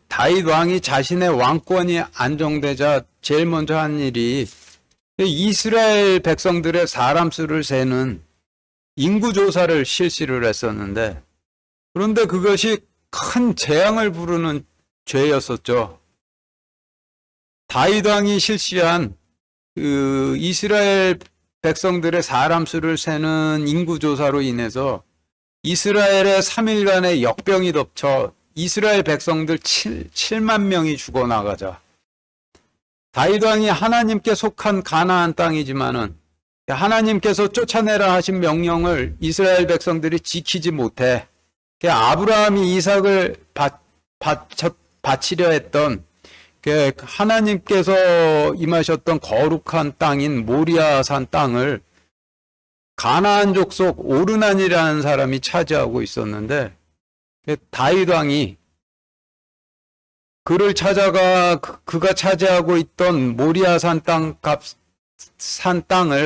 다윗 왕이 자신의 왕권이 안정되자 제일 먼저 한 일이 이스라엘 백성들의 사람 수를 세는 인구조사를 실시를 했었는데, 그런데 그것이 큰 재앙을 부르는 죄였었죠. 다윗 왕이 실시한 이스라엘 백성들의 사람 수를 세는 인구조사로 인해서 이스라엘의 3일간의 역병이 덮쳐 이스라엘 백성들 7만 명이 죽어나가자, 다윗 왕이 하나님께 속한 가나안 땅이지만은 하나님께서 쫓아내라 하신 명령을 이스라엘 백성들이 지키지 못해 아브라함이 이삭을 바치려 했던 하나님께서 임하셨던 거룩한 땅인 모리아산 땅을 가나안 족속 오르난이라는 사람이 차지하고 있었는데, 다윗 왕이 그를 찾아가 그가 차지하고 있던 모리아산 땅을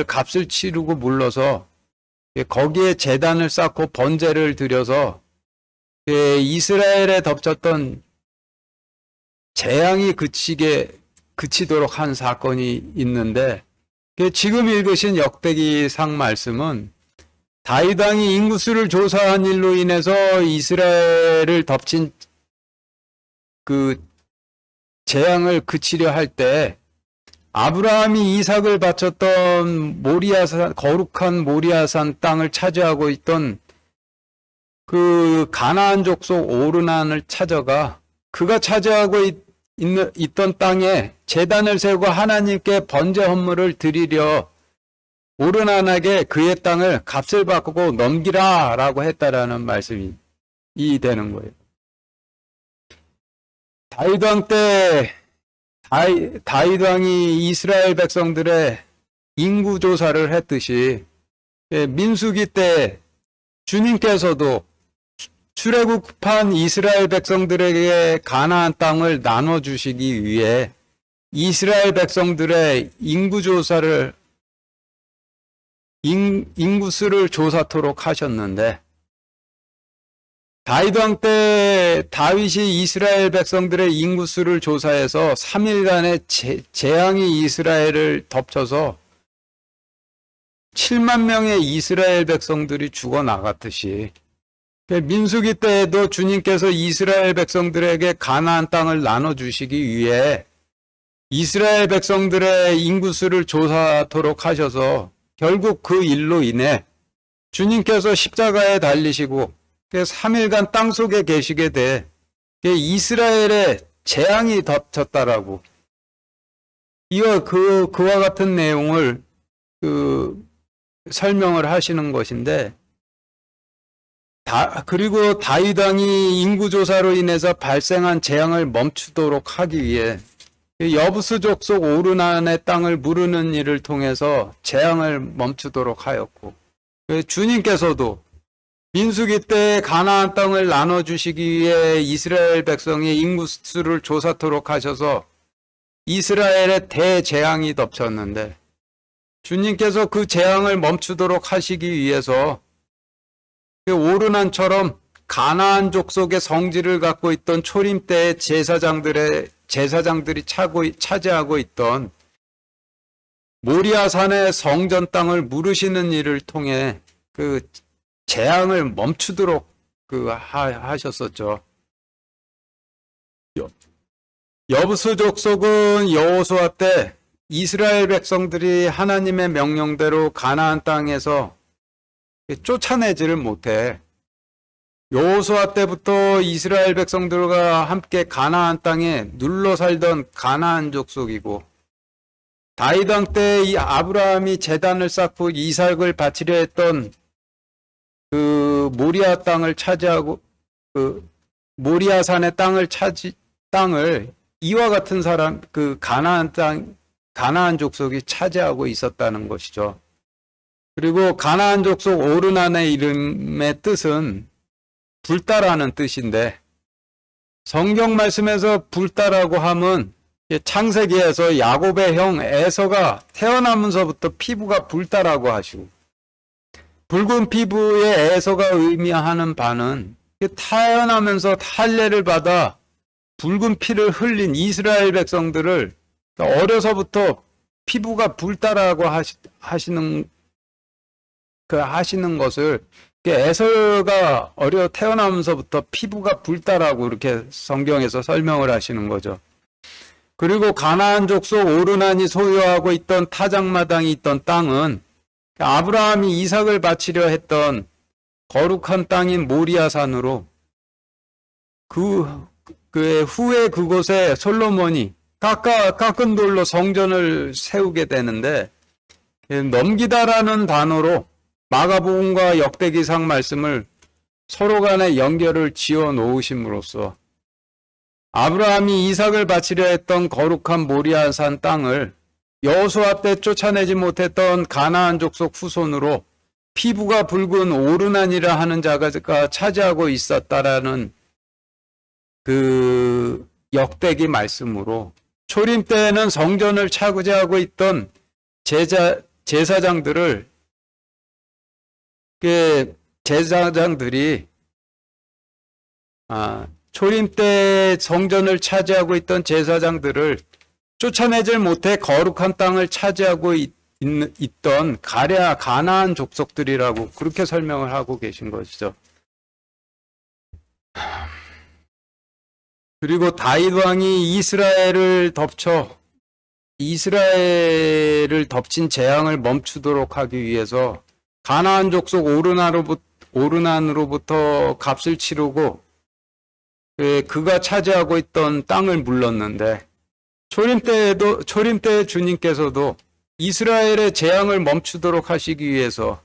값을 치르고 물러서 거기에 제단을 쌓고 번제를 드려서 이스라엘에 덮쳤던 재앙이 그치도록 한 사건이 있는데, 지금 읽으신 역대기상 말씀은 다윗 왕이 인구수를 조사한 일로 인해서 이스라엘을 덮친 그 재앙을 그치려 할 때 아브라함이 이삭을 바쳤던 거룩한 모리아산 땅을 차지하고 있던 그 가나안 족속 오르난을 찾아가 그가 차지하고 있던 땅에 제단을 세우고 하나님께 번제 헌물을 드리려 오르난에게 그의 땅을 값을 바꾸고 넘기라 라고 했다라는 말씀이 되는 거예요. 다윗 왕 때 다윗 왕이 이스라엘 백성들의 인구 조사를 했듯이 민수기 때 주님께서도 출애굽한 이스라엘 백성들에게 가나안 땅을 나눠주시기 위해 이스라엘 백성들의 인구수를 조사토록 하셨는데, 다윗 왕 때 다윗이 이스라엘 백성들의 인구수를 조사해서 3일간의 재앙이 이스라엘을 덮쳐서 7만 명의 이스라엘 백성들이 죽어나갔듯이 민수기 때에도 주님께서 이스라엘 백성들에게 가나안 땅을 나눠주시기 위해 이스라엘 백성들의 인구수를 조사하도록 하셔서 결국 그 일로 인해 주님께서 십자가에 달리시고 3일간 땅속에 계시게 돼 이스라엘의 재앙이 덮쳤다라고 그와 같은 내용을 설명을 하시는 것인데, 그리고 다윗 왕이 인구조사로 인해서 발생한 재앙을 멈추도록 하기 위해 여부스 족속 오르난의 땅을 무르는 일을 통해서 재앙을 멈추도록 하였고, 주님께서도 민수기 때 가나안 땅을 나눠주시기 위해 이스라엘 백성의 인구수를 조사토록 하셔서 이스라엘의 대재앙이 덮쳤는데, 주님께서 그 재앙을 멈추도록 하시기 위해서 오르난처럼 가나안 족속의 성지를 갖고 있던 초림 때의 제사장들이 차지하고 있던 모리아산의 성전 땅을 무르시는 일을 통해 그 재앙을 멈추도록 하셨었죠. 여부스 족속은 여호수아 때 이스라엘 백성들이 하나님의 명령대로 가나안 땅에서 쫓아내지를 못해 여호수아 때부터 이스라엘 백성들과 함께 가나안 땅에 눌러 살던 가나안 족속이고, 다윗 왕 때 이 아브라함이 제단을 쌓고 이삭을 바치려 했던 그 모리아 땅을 차지하고 모리아산의 땅을 이와 같은 사람 가나안 족속이 차지하고 있었다는 것이죠. 그리고 가나안 족속 오르난의 이름의 뜻은 불다라는 뜻인데, 성경 말씀에서 불다라고 하면 창세기에서 야곱의 형 에서가 태어나면서부터 피부가 불다라고 하시고, 붉은 피부의 에서가 의미하는 바는 태어나면서 할례를 받아 붉은 피를 흘린 이스라엘 백성들을 어려서부터 피부가 불다라고 하시는 것을, 에서가 태어나면서부터 피부가 불다라고 이렇게 성경에서 설명을 하시는 거죠. 그리고 가나안 족속 오르난이 소유하고 있던 타작마당이 있던 땅은 아브라함이 이삭을 바치려 했던 거룩한 땅인 모리아산으로, 후에 그곳에 솔로몬이 깎은 돌로 성전을 세우게 되는데, 넘기다라는 단어로 마가복음과 역대기상 말씀을 서로 간의 연결을 지어 놓으심으로써 아브라함이 이삭을 바치려 했던 거룩한 모리아산 땅을 여호수아 때 쫓아내지 못했던 가나안 족속 후손으로 피부가 붉은 오르난이라 하는 자가 차지하고 있었다라는 그 역대기 말씀으로, 초림 때에는 성전을 차지하고 있던 제사장들이 초림 때 성전을 차지하고 있던 제사장들을 쫓아내질 못해 거룩한 땅을 차지하고 있던 가나안 족속들이라고 그렇게 설명을 하고 계신 것이죠. 그리고 다윗 왕이 이스라엘을 덮친 재앙을 멈추도록 하기 위해서 가나안 족속 오르난으로부터 값을 치르고 그가 차지하고 있던 땅을 물렀는데, 초림 때 주님께서도 이스라엘의 재앙을 멈추도록 하시기 위해서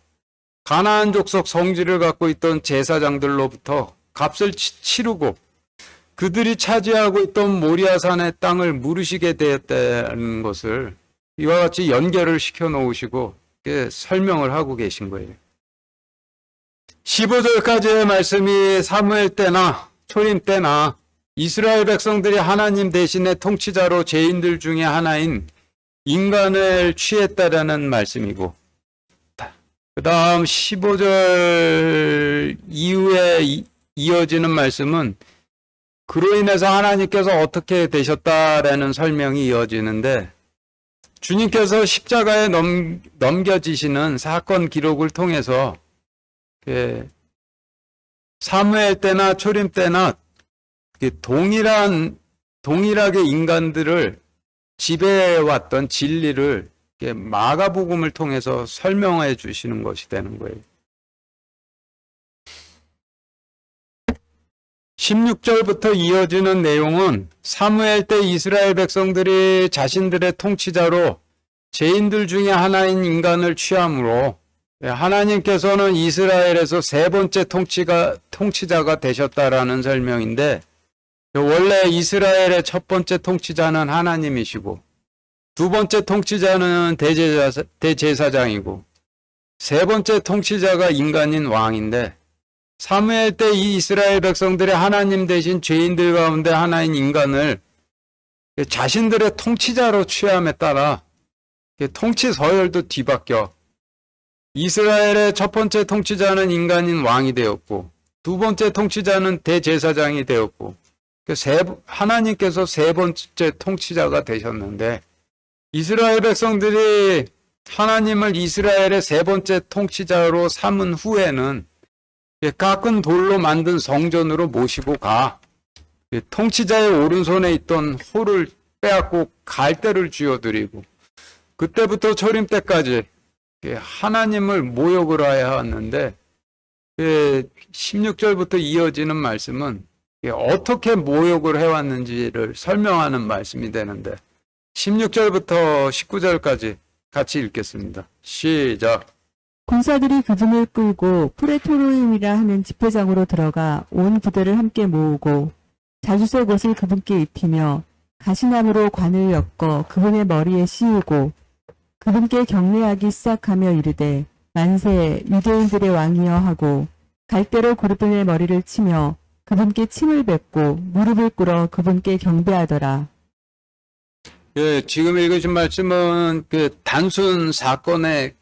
가나안 족속 성지를 갖고 있던 제사장들로부터 값을 치르고 그들이 차지하고 있던 모리아산의 땅을 물으시게 되었다는 것을 이와 같이 연결을 시켜 놓으시고 설명을 하고 계신 거예요. 15절까지의 말씀이 사무엘 때나 초림 때나 이스라엘 백성들이 하나님 대신에 통치자로 죄인들 중에 하나인 인간을 취했다라는 말씀이고, 그 다음 15절 이후에 이어지는 말씀은 그로 인해서 하나님께서 어떻게 되셨다라는 설명이 이어지는데, 주님께서 십자가에 넘겨지시는 사건 기록을 통해서 사무엘 때나 초림 때나 동일하게 인간들을 지배해왔던 진리를 마가복음을 통해서 설명해 주시는 것이 되는 거예요. 16절부터 이어지는 내용은 사무엘 때 이스라엘 백성들이 자신들의 통치자로 죄인들 중에 하나인 인간을 취함으로 하나님께서는 이스라엘에서 세 번째 통치자가 되셨다라는 설명인데, 원래 이스라엘의 첫 번째 통치자는 하나님이시고 두 번째 통치자는 대제사장이고 세 번째 통치자가 인간인 왕인데, 사무엘 때 이 이스라엘 백성들이 하나님 대신 죄인들 가운데 하나인 인간을 자신들의 통치자로 취함에 따라 통치 서열도 뒤바뀌어 이스라엘의 첫 번째 통치자는 인간인 왕이 되었고 두 번째 통치자는 대제사장이 되었고 하나님께서 세 번째 통치자가 되셨는데, 이스라엘 백성들이 하나님을 이스라엘의 세 번째 통치자로 삼은 후에는 깎은 돌로 만든 성전으로 모시고 가 통치자의 오른손에 있던 호를 빼앗고 갈대를 쥐어드리고, 그때부터 초림 때까지 하나님을 모욕을 하여 왔는데, 16절부터 이어지는 말씀은 어떻게 모욕을 해왔는지를 설명하는 말씀이 되는데, 16절부터 19절까지 같이 읽겠습니다. 시작. 군사들이 그분을 끌고 프레토리움이라 하는 집회장으로 들어가 온 부대를 함께 모으고 자주색 옷을 그분께 입히며 가시나무로 관을 엮어 그분의 머리에 씌우고 그분께 경례하기 시작하며 이르되 만세 유대인들의 왕이여 하고 갈대로 그분의 머리를 치며 그분께 침을 뱉고 무릎을 꿇어 그분께 경배하더라. 예, 지금 읽으신 말씀은 단순 사건을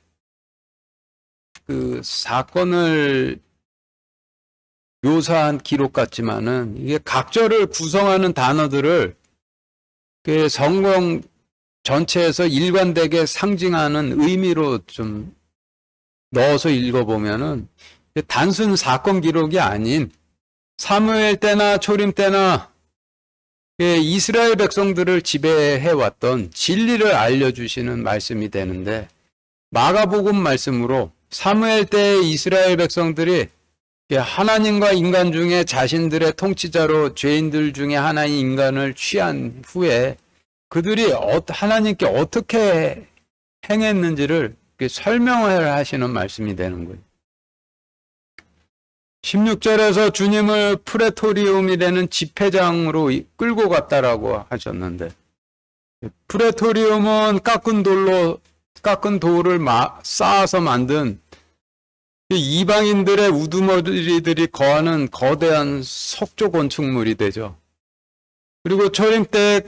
묘사한 기록 같지만은 이게 각절을 구성하는 단어들을 성경 전체에서 일관되게 상징하는 의미로 좀 넣어서 읽어보면은 단순 사건 기록이 아닌 사무엘 때나 초림 때나 이스라엘 백성들을 지배해왔던 진리를 알려주시는 말씀이 되는데, 마가복음 말씀으로 사무엘 때 이스라엘 백성들이 하나님과 인간 중에 자신들의 통치자로 죄인들 중에 하나인 인간을 취한 후에 그들이 하나님께 어떻게 행했는지를 설명을 하시는 말씀이 되는 거예요. 16절에서 주님을 프레토리움이라는 집회장으로 끌고 갔다라고 하셨는데, 프레토리움은 깎은 돌을 쌓아서 만든 이방인들의 우두머리들이 거하는 거대한 석조 건축물이 되죠. 그리고 초림 때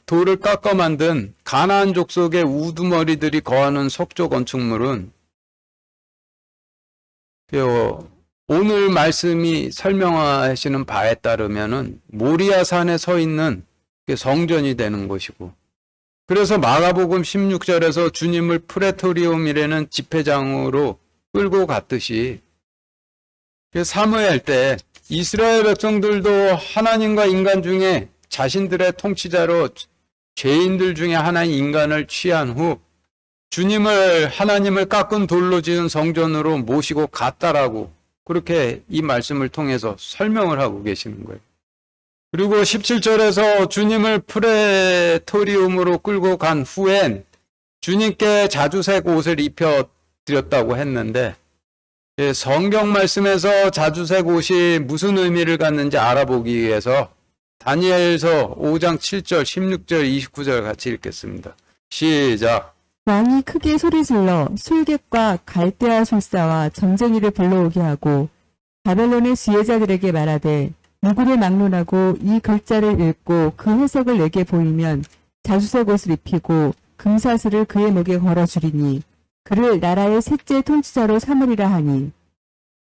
돌을 깎아 만든 가나안 족속의 우두머리들이 거하는 석조 건축물은 오늘 말씀이 설명하시는 바에 따르면은 모리아 산에 서 있는 성전이 되는 것이고, 그래서 마가복음 16절에서 주님을 프레토리움이라는 집회장으로 끌고 갔듯이 사무엘 때 이스라엘 백성들도 하나님과 인간 중에 자신들의 통치자로 죄인들 중에 하나인 인간을 취한 후 하나님을 깎은 돌로 지은 성전으로 모시고 갔다라고 그렇게 이 말씀을 통해서 설명을 하고 계시는 거예요. 그리고 17절에서 주님을 프레토리움으로 끌고 간 후엔 주님께 자주색 옷을 입혀드렸다고 했는데, 성경 말씀에서 자주색 옷이 무슨 의미를 갖는지 알아보기 위해서 다니엘서 5장 7절, 16절, 29절 같이 읽겠습니다. 시작. 왕이 크게 소리질러 술객과 갈대아 술사와 점쟁이를 불러오게 하고 바벨론의 지혜자들에게 말하되 누구를 막론하고 이 글자를 읽고 그 해석을 내게 보이면 자주색 옷을 입히고 금사슬을 그의 목에 걸어주리니 그를 나라의 셋째 통치자로 삼으리라 하니,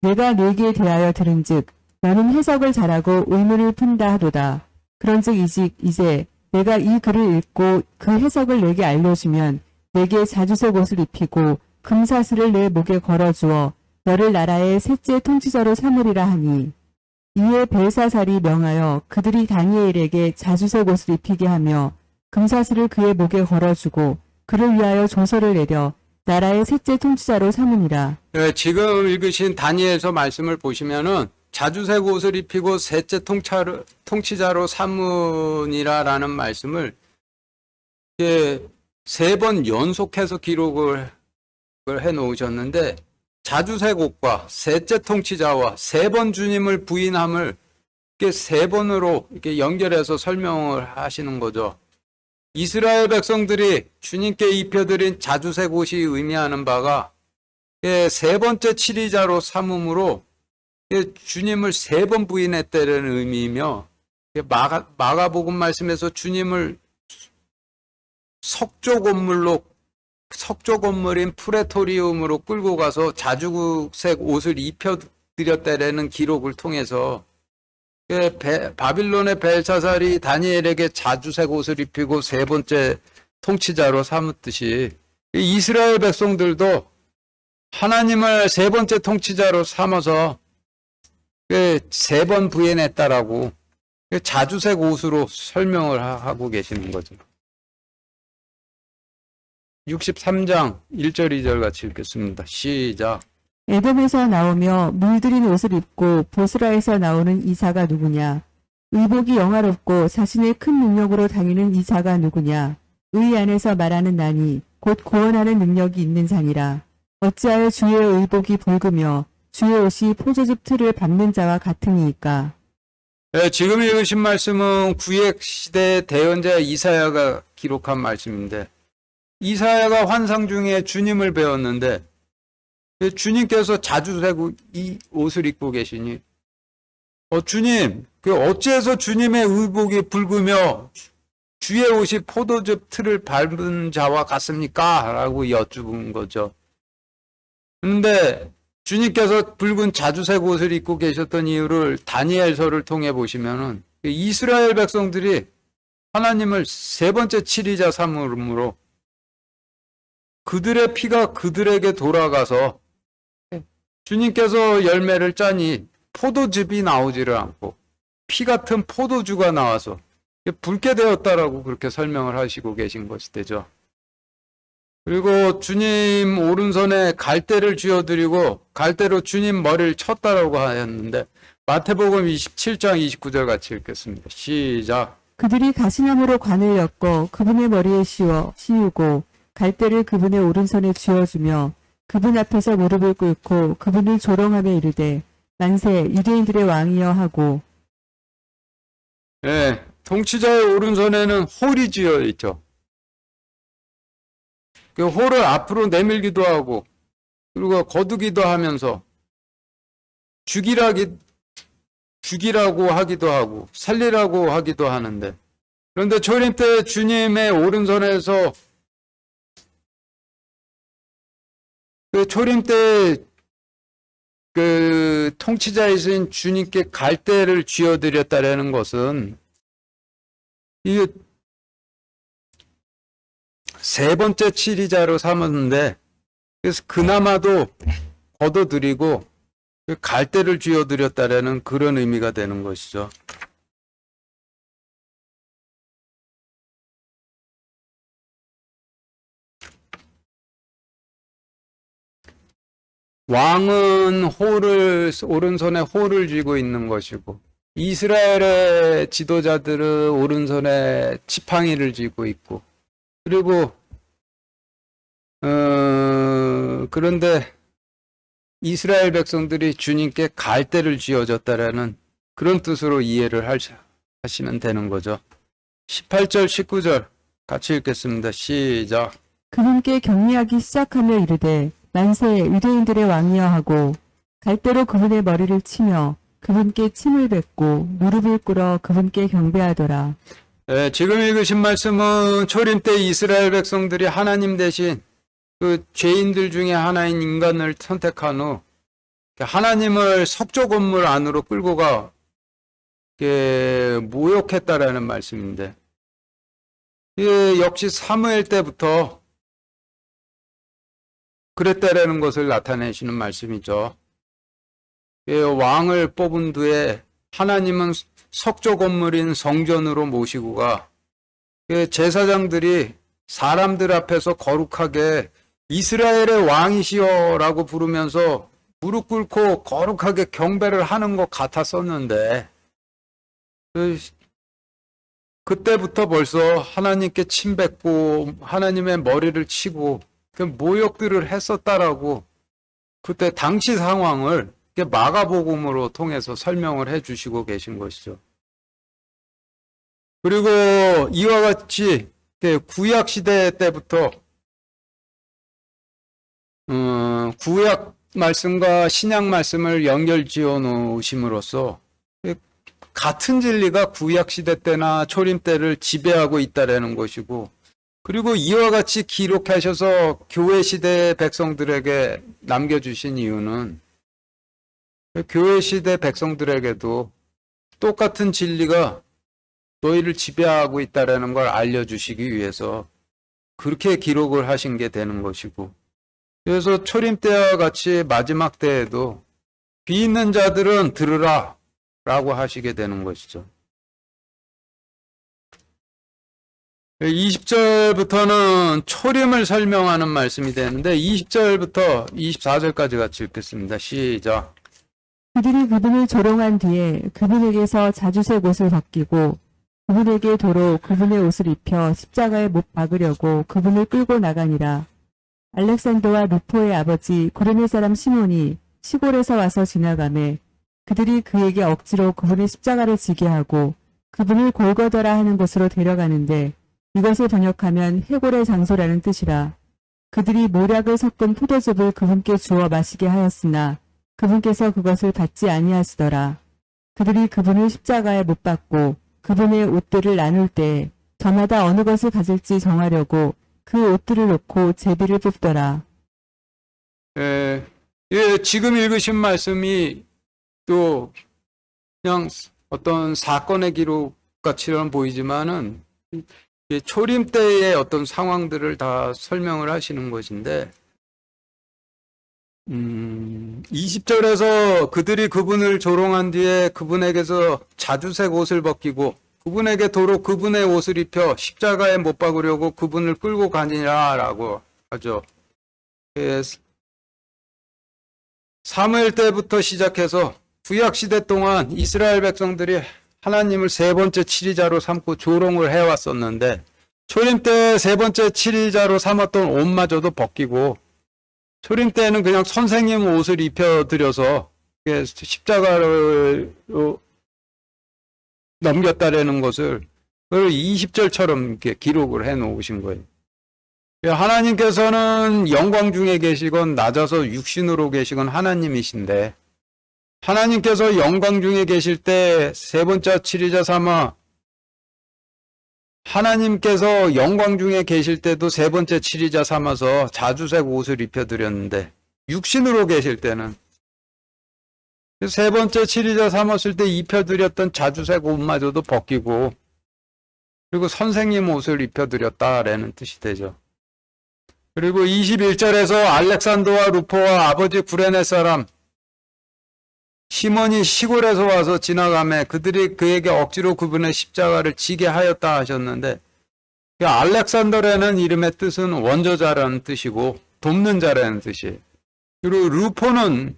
내가 네게 대하여 들은즉 너는 해석을 잘하고 의문을 푼다 하도다. 그런즉 이제 내가 이 글을 읽고 그 해석을 내게 알려주면 내게 자주색 옷을 입히고 금사슬을 내 목에 걸어주어 너를 나라의 셋째 통치자로 삼으리라 하니 이에 벨사살이 명하여 그들이 다니엘에게 자주색 옷을 입히게 하며 금사슬을 그의 목에 걸어주고 그를 위하여 조서를 내려 나라의 셋째 통치자로 삼으니라. 네, 지금 읽으신 다니엘서 말씀을 보시면은 자주색 옷을 입히고 셋째 통치자로 삼으니라라는 말씀을 세 번 연속해서 기록을 해 놓으셨는데 자주색 옷과 셋째 통치자와 세 번 주님을 부인함을 이렇게 세 번으로 이렇게 연결해서 설명을 하시는 거죠. 이스라엘 백성들이 주님께 입혀드린 자주색 옷이 의미하는 바가 세 번째 치리자로 삼음으로 주님을 세 번 부인했다는 의미이며 마가복음 말씀에서 주님을 석조 건물인 프레토리움으로 끌고 가서 자주색 옷을 입혀드렸다라는 기록을 통해서 바빌론의 벨사살이 다니엘에게 자주색 옷을 입히고 세 번째 통치자로 삼았듯이 이스라엘 백성들도 하나님을 세 번째 통치자로 삼아서 세 번 부인했다라고 자주색 옷으로 설명을 하고 계시는 거죠. 63장 1절 2절 같이 읽겠습니다. 시작. 에돔에서 나오며 물들인 옷을 입고 보스라에서 나오는 이사가 누구냐? 의복이 영화롭고 자신의 큰 능력으로 다니는 이사가 누구냐? 의 안에서 말하는 나니 곧 구원하는 능력이 있는 자니라. 어찌하여 주의 의복이 붉으며 주의 옷이 포도즙 틀을 밟는 자와 같으니까. 네, 지금 읽으신 말씀은 구약시대 대언자 이사야가 기록한 말씀인데 이사야가 환상 중에 주님을 배웠는데 주님께서 자주색 옷을 입고 계시니 주님, 어찌해서 주님의 의복이 붉으며 주의 옷이 포도즙 틀을 밟은 자와 같습니까? 라고 여쭈은 거죠. 그런데 주님께서 붉은 자주색 옷을 입고 계셨던 이유를 다니엘서를 통해 보시면은 이스라엘 백성들이 하나님을 세 번째 치리자 삼음으로 그들의 피가 그들에게 돌아가서 주님께서 열매를 짜니 포도즙이 나오지를 않고 피 같은 포도주가 나와서 붉게 되었다라고 그렇게 설명을 하시고 계신 것이 되죠. 그리고 주님 오른손에 갈대를 쥐어드리고 갈대로 주님 머리를 쳤다라고 하였는데 마태복음 27장 29절 같이 읽겠습니다. 시작. 그들이 가시나무로 관을 엮어 그분의 머리에 씌우고 갈대를 그분의 오른손에 쥐어주며 그분 앞에서 무릎을 꿇고 그분을 조롱하며 이르되 만세 유대인들의 왕이여 하고. 네, 통치자의 오른손에는 홀이 쥐어 있죠. 그 홀을 앞으로 내밀기도 하고 그리고 거두기도 하면서 죽이라고 하기도 하고 살리라고 하기도 하는데 그런데 초림 때 주님의 오른손에서 초림 때 통치자이신 주님께 갈대를 쥐어드렸다라는 것은 이 세 번째 치리자로 삼았는데 그래서 그나마도 걷어들이고 갈대를 쥐어드렸다라는 그런 의미가 되는 것이죠. 왕은 오른손에 홀을 쥐고 있는 것이고 이스라엘의 지도자들은 오른손에 지팡이를 쥐고 있고 그리고 그런데 이스라엘 백성들이 주님께 갈대를 쥐어줬다라는 그런 뜻으로 이해를 하시면 되는 거죠. 18절 19절 같이 읽겠습니다. 시작. 그분께 격리하기 시작하며 이르되 만세 유대인들의 왕이여 하고 갈대로 그분의 머리를 치며 그분께 침을 뱉고 무릎을 꿇어 그분께 경배하더라. 네, 지금 읽으신 말씀은 초림 때 이스라엘 백성들이 하나님 대신 그 죄인들 중에 하나인 인간을 선택한 후 하나님을 석조 건물 안으로 끌고 가 모욕했다라는 말씀인데, 역시 사무엘 때부터 그랬다라는 것을 나타내시는 말씀이죠. 왕을 뽑은 뒤에 하나님은 석조 건물인 성전으로 모시고 가 제사장들이 사람들 앞에서 거룩하게 이스라엘의 왕이시여라고 부르면서 무릎 꿇고 거룩하게 경배를 하는 것 같았었는데, 그때부터 벌써 하나님께 침뱉고 하나님의 머리를 치고 모욕들을 했었다라고 그때 당시 상황을 마가복음으로 통해서 설명을 해주시고 계신 것이죠. 그리고 이와 같이 구약 시대 때부터 구약 말씀과 신약 말씀을 연결지어 놓으심으로써 같은 진리가 구약 시대 때나 초림 때를 지배하고 있다라는 것이고, 그리고 이와 같이 기록하셔서 교회 시대의 백성들에게 남겨주신 이유는 교회 시대 백성들에게도 똑같은 진리가 너희를 지배하고 있다라는 걸 알려주시기 위해서 그렇게 기록을 하신 게 되는 것이고, 그래서 초림 때와 같이 마지막 때에도 귀 있는 자들은 들으라 라고 하시게 되는 것이죠. 20절부터는 초림을 설명하는 말씀이 되는데 20절부터 24절까지 같이 읽겠습니다. 시작. 그들이 그분을 조롱한 뒤에 그분에게서 자주색 옷을 벗기고 그분에게 도로 그분의 옷을 입혀 십자가에 못 박으려고 그분을 끌고 나가니라. 알렉산더와 루포의 아버지 구레네 사람 시몬이 시골에서 와서 지나가매 그들이 그에게 억지로 그분의 십자가를 지게 하고 그분을 골거더라 하는 곳으로 데려가는데, 이것을 번역하면 해골의 장소라는 뜻이라. 그들이 모략을 섞은 포도즙을 그분께 주어 마시게 하였으나 그분께서 그것을 받지 아니하시더라. 그들이 그분을 십자가에 못 박고 그분의 옷들을 나눌 때 저마다 어느 것을 가질지 정하려고 그 옷들을 놓고 제비를 뽑더라. 지금 읽으신 말씀이 또 그냥 어떤 사건의 기록 같이는 보이지만은 초림 때의 어떤 상황들을 다 설명을 하시는 것인데, 20절에서 그들이 그분을 조롱한 뒤에 그분에게서 자주색 옷을 벗기고 그분에게 도로 그분의 옷을 입혀 십자가에 못 박으려고 그분을 끌고 가니라 라고 하죠. 사무엘 때부터 시작해서 구약시대 동안 이스라엘 백성들이 하나님을 세 번째 치리자로 삼고 조롱을 해왔었는데, 초림 때 세 번째 치리자로 삼았던 옷마저도 벗기고, 초림 때는 그냥 선생님 옷을 입혀드려서 십자가를 넘겼다라는 것을 20절처럼 이렇게 기록을 해 놓으신 거예요. 하나님께서는 영광 중에 계시건 낮아서 육신으로 계시건 하나님이신데, 하나님께서 영광 중에 계실 때 세 번째 치리자 삼아 하나님께서 영광 중에 계실 때도 세 번째 치리자 삼아서 자주색 옷을 입혀드렸는데, 육신으로 계실 때는 세 번째 치리자 삼았을 때 입혀드렸던 자주색 옷마저도 벗기고, 그리고 선생님 옷을 입혀드렸다라는 뜻이 되죠. 그리고 21절에서 알렉산더와 루포와 아버지 구레네 사람 시몬이 시골에서 와서 지나가매 그들이 그에게 억지로 그분의 십자가를 지게 하였다 하셨는데, 알렉산더라는 이름의 뜻은 원조자라는 뜻이고 돕는 자라는 뜻이에요. 그리고 루포는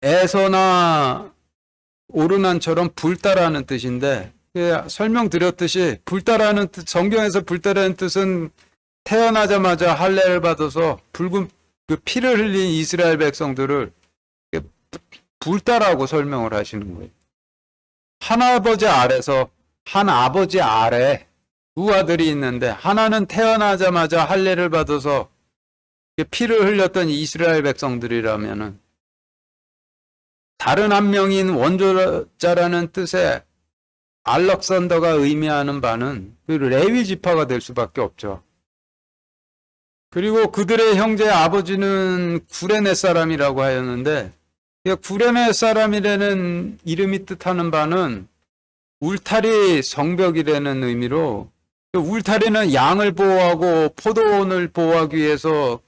에서나 오르난처럼 불다라는 뜻인데, 설명드렸듯이 불다라는 뜻, 성경에서 불다라는 뜻은 태어나자마자 할례를 받아서 붉은 피를 흘린 이스라엘 백성들을 불다라고 설명을 하시는 거예요. 한 아버지 아래 두 아들이 있는데, 하나는 태어나자마자 할례를 받아서 피를 흘렸던 이스라엘 백성들이라면은, 다른 한 명인 원조자라는 뜻의 알렉산더가 의미하는 바는 그 레위 지파가 될 수밖에 없죠. 그리고 그들의 형제 아버지는 구레네 사람이라고 하였는데, 구레네 사람이라는 이름이 뜻하는 바는 울타리 성벽이라는 의미로, 울타리는 양을 보호하고 포도원을 보호하기 위해서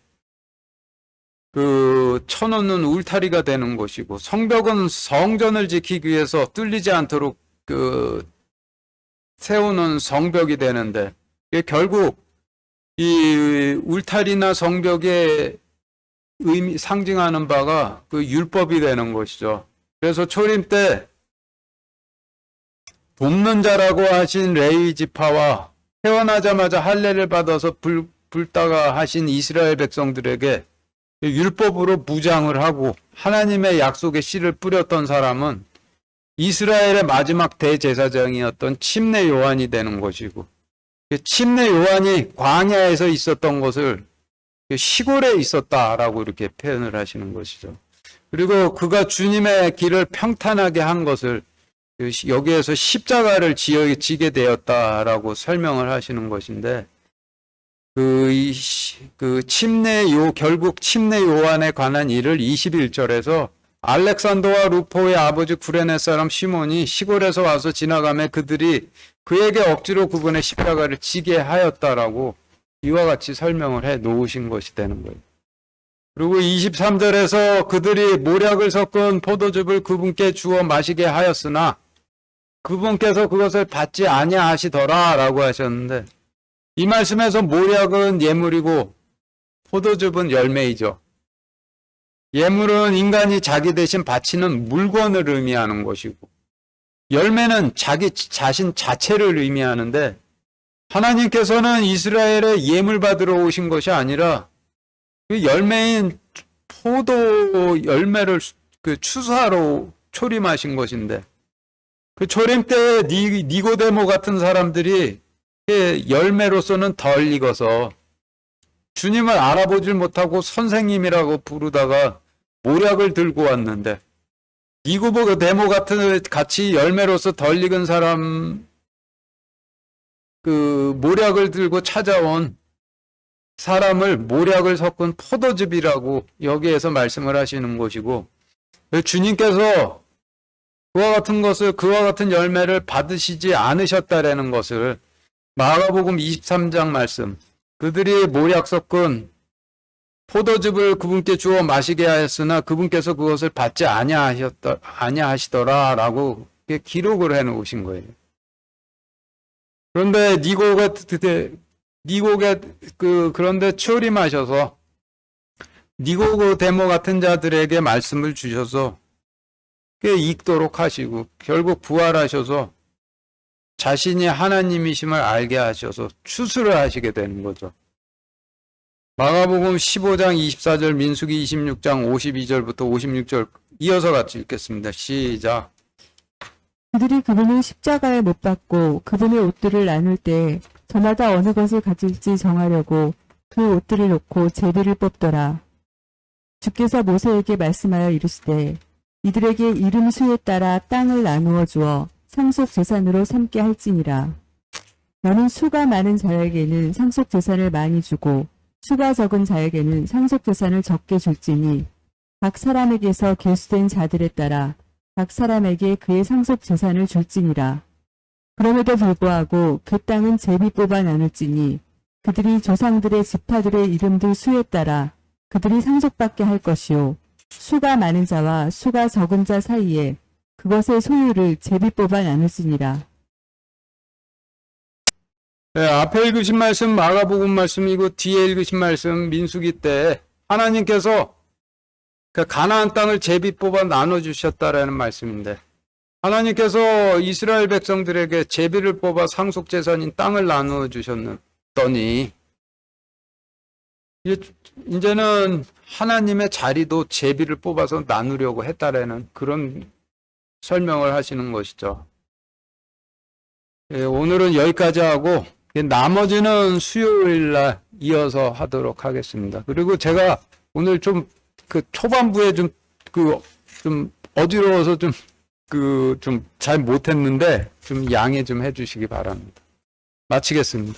쳐놓는 울타리가 되는 것이고, 성벽은 성전을 지키기 위해서 뚫리지 않도록 세우는 성벽이 되는데, 이게 결국 이 울타리나 성벽의 상징하는 바가 율법이 되는 것이죠. 그래서 초림 때 돕는 자라고 하신 레위 지파와 태어나자마자 할례를 받아서 불다가 하신 이스라엘 백성들에게 율법으로 무장을 하고 하나님의 약속의 씨를 뿌렸던 사람은 이스라엘의 마지막 대제사장이었던 침례 요한이 되는 것이고, 침례 요한이 광야에서 있었던 것을 시골에 있었다라고 이렇게 표현을 하시는 것이죠. 그리고 그가 주님의 길을 평탄하게 한 것을 여기에서 십자가를 지게 되었다라고 설명을 하시는 것인데, 결국 침례 요한에 관한 일을 21절에서 알렉산더와 루포의 아버지 구레네 사람 시몬이 시골에서 와서 지나가며 그들이 그에게 억지로 그분의 십자가를 지게 하였다라고 이와 같이 설명을 해 놓으신 것이 되는 거예요. 그리고 23절에서 그들이 모략을 섞은 포도즙을 그분께 주어 마시게 하였으나 그분께서 그것을 받지 아니하시더라 라고 하셨는데, 이 말씀에서 모략은 예물이고 포도즙은 열매이죠. 예물은 인간이 자기 대신 바치는 물건을 의미하는 것이고, 열매는 자기 자신 자체를 의미하는데, 하나님께서는 이스라엘의 예물 받으러 오신 것이 아니라 그 열매인 포도 열매를 추수하러 초림하신 것인데, 그 초림 때 니고데모 같은 사람들이 열매로서는 덜 익어서 주님을 알아보질 못하고 선생님이라고 부르다가 모략을 들고 왔는데, 니고데모 같은 같이 열매로서 덜 익은 사람, 모략을 들고 찾아온 사람을 모략을 섞은 포도즙이라고 여기에서 말씀을 하시는 것이고, 주님께서 그와 같은 열매를 받으시지 않으셨다라는 것을 마가복음 23장 말씀, 그들이 모략 섞은 포도즙을 그분께 주어 마시게 하였으나 그분께서 그것을 받지 아니하시더라라고 기록을 해 놓으신 거예요. 그런데 그런데 초림하셔서 니고데모 같은 자들에게 말씀을 주셔서 꽤 읽도록 하시고, 결국 부활하셔서 자신이 하나님이심을 알게 하셔서 추수를 하시게 되는 거죠. 마가복음 15장 24절, 민수기 26장 52절부터 56절 이어서 같이 읽겠습니다. 시작. 그들이 그분을 십자가에 못 박고 그분의 옷들을 나눌 때 저마다 어느 것을 가질지 정하려고 그 옷들을 놓고 제비를 뽑더라. 주께서 모세에게 말씀하여 이르시되 이들에게 이름 수에 따라 땅을 나누어 주어 상속 재산으로 삼게 할지니라. 너는 수가 많은 자에게는 상속 재산을 많이 주고 수가 적은 자에게는 상속 재산을 적게 줄지니 각 사람에게서 계수된 자들에 따라 각 사람에게 그의 상속 재산을 줄지니라. 그럼에도 불구하고 그 땅은 제비 뽑아 나눌지니 그들이 조상들의 지파들의 이름들 수에 따라 그들이 상속받게 할 것이요, 수가 많은 자와 수가 적은 자 사이에 그것의 소유를 제비 뽑아 나눌지니라. 네, 앞에 읽으신 말씀 마가복음 말씀이고 뒤에 읽으신 말씀 민수기 때 하나님께서 그 가나안 땅을 제비 뽑아 나눠주셨다라는 말씀인데, 하나님께서 이스라엘 백성들에게 제비를 뽑아 상속재산인 땅을 나누어 주셨더니 이제는 하나님의 자리도 제비를 뽑아서 나누려고 했다라는 그런 설명을 하시는 것이죠. 예, 오늘은 여기까지 하고 나머지는 수요일 날 이어서 하도록 하겠습니다. 그리고 제가 오늘 좀 초반부에 좀 어지러워서 좀 잘 못했는데 좀 양해 좀 해주시기 바랍니다. 마치겠습니다.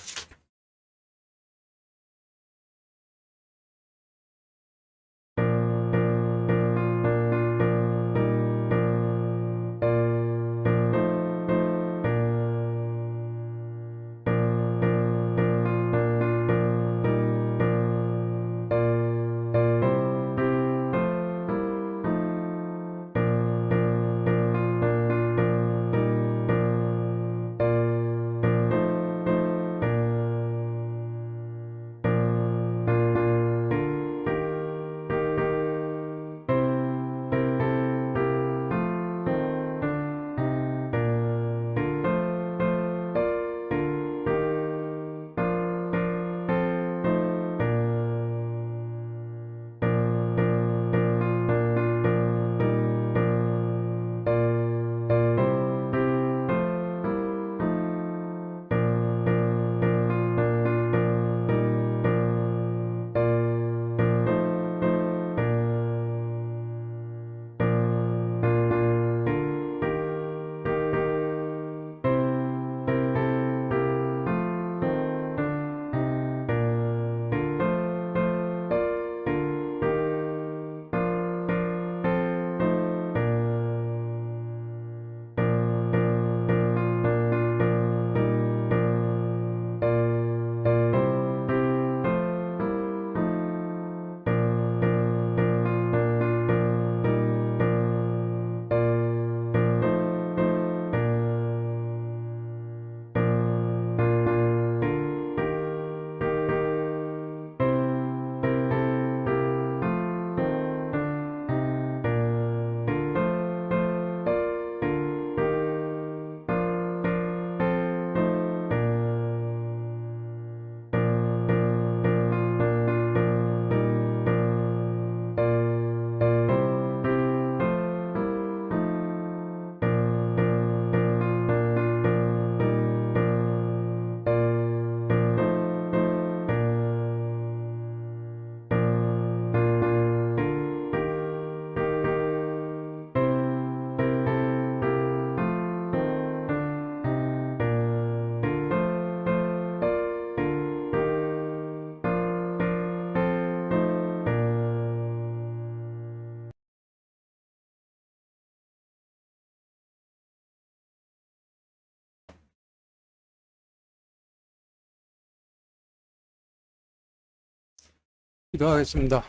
기도하겠습니다.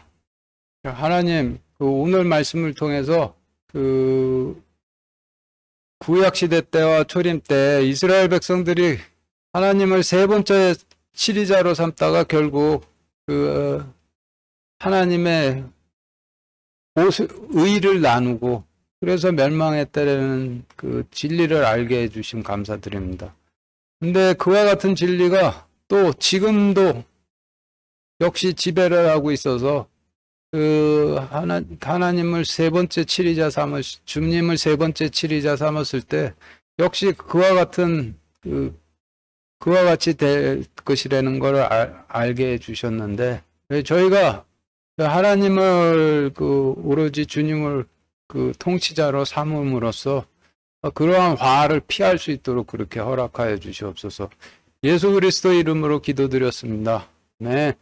하나님, 오늘 말씀을 통해서 구약 시대 때와 초림 때 이스라엘 백성들이 하나님을 세 번째 치리자로 삼다가 결국 하나님의 의를 나누고 그래서 멸망했다는 진리를 알게 해주심 감사드립니다. 근데 그와 같은 진리가 또 지금도 역시 지배를 하고 있어서 하나님을 세 번째 치리자 주님을 세 번째 치리자 삼았을 때 역시 그와 같이 될 것이라는 걸 알게 해주셨는데 저희가 하나님을 오로지 주님을 통치자로 삼음으로써 그러한 화를 피할 수 있도록 그렇게 허락하여 주시옵소서. 예수 그리스도 이름으로 기도드렸습니다. 네.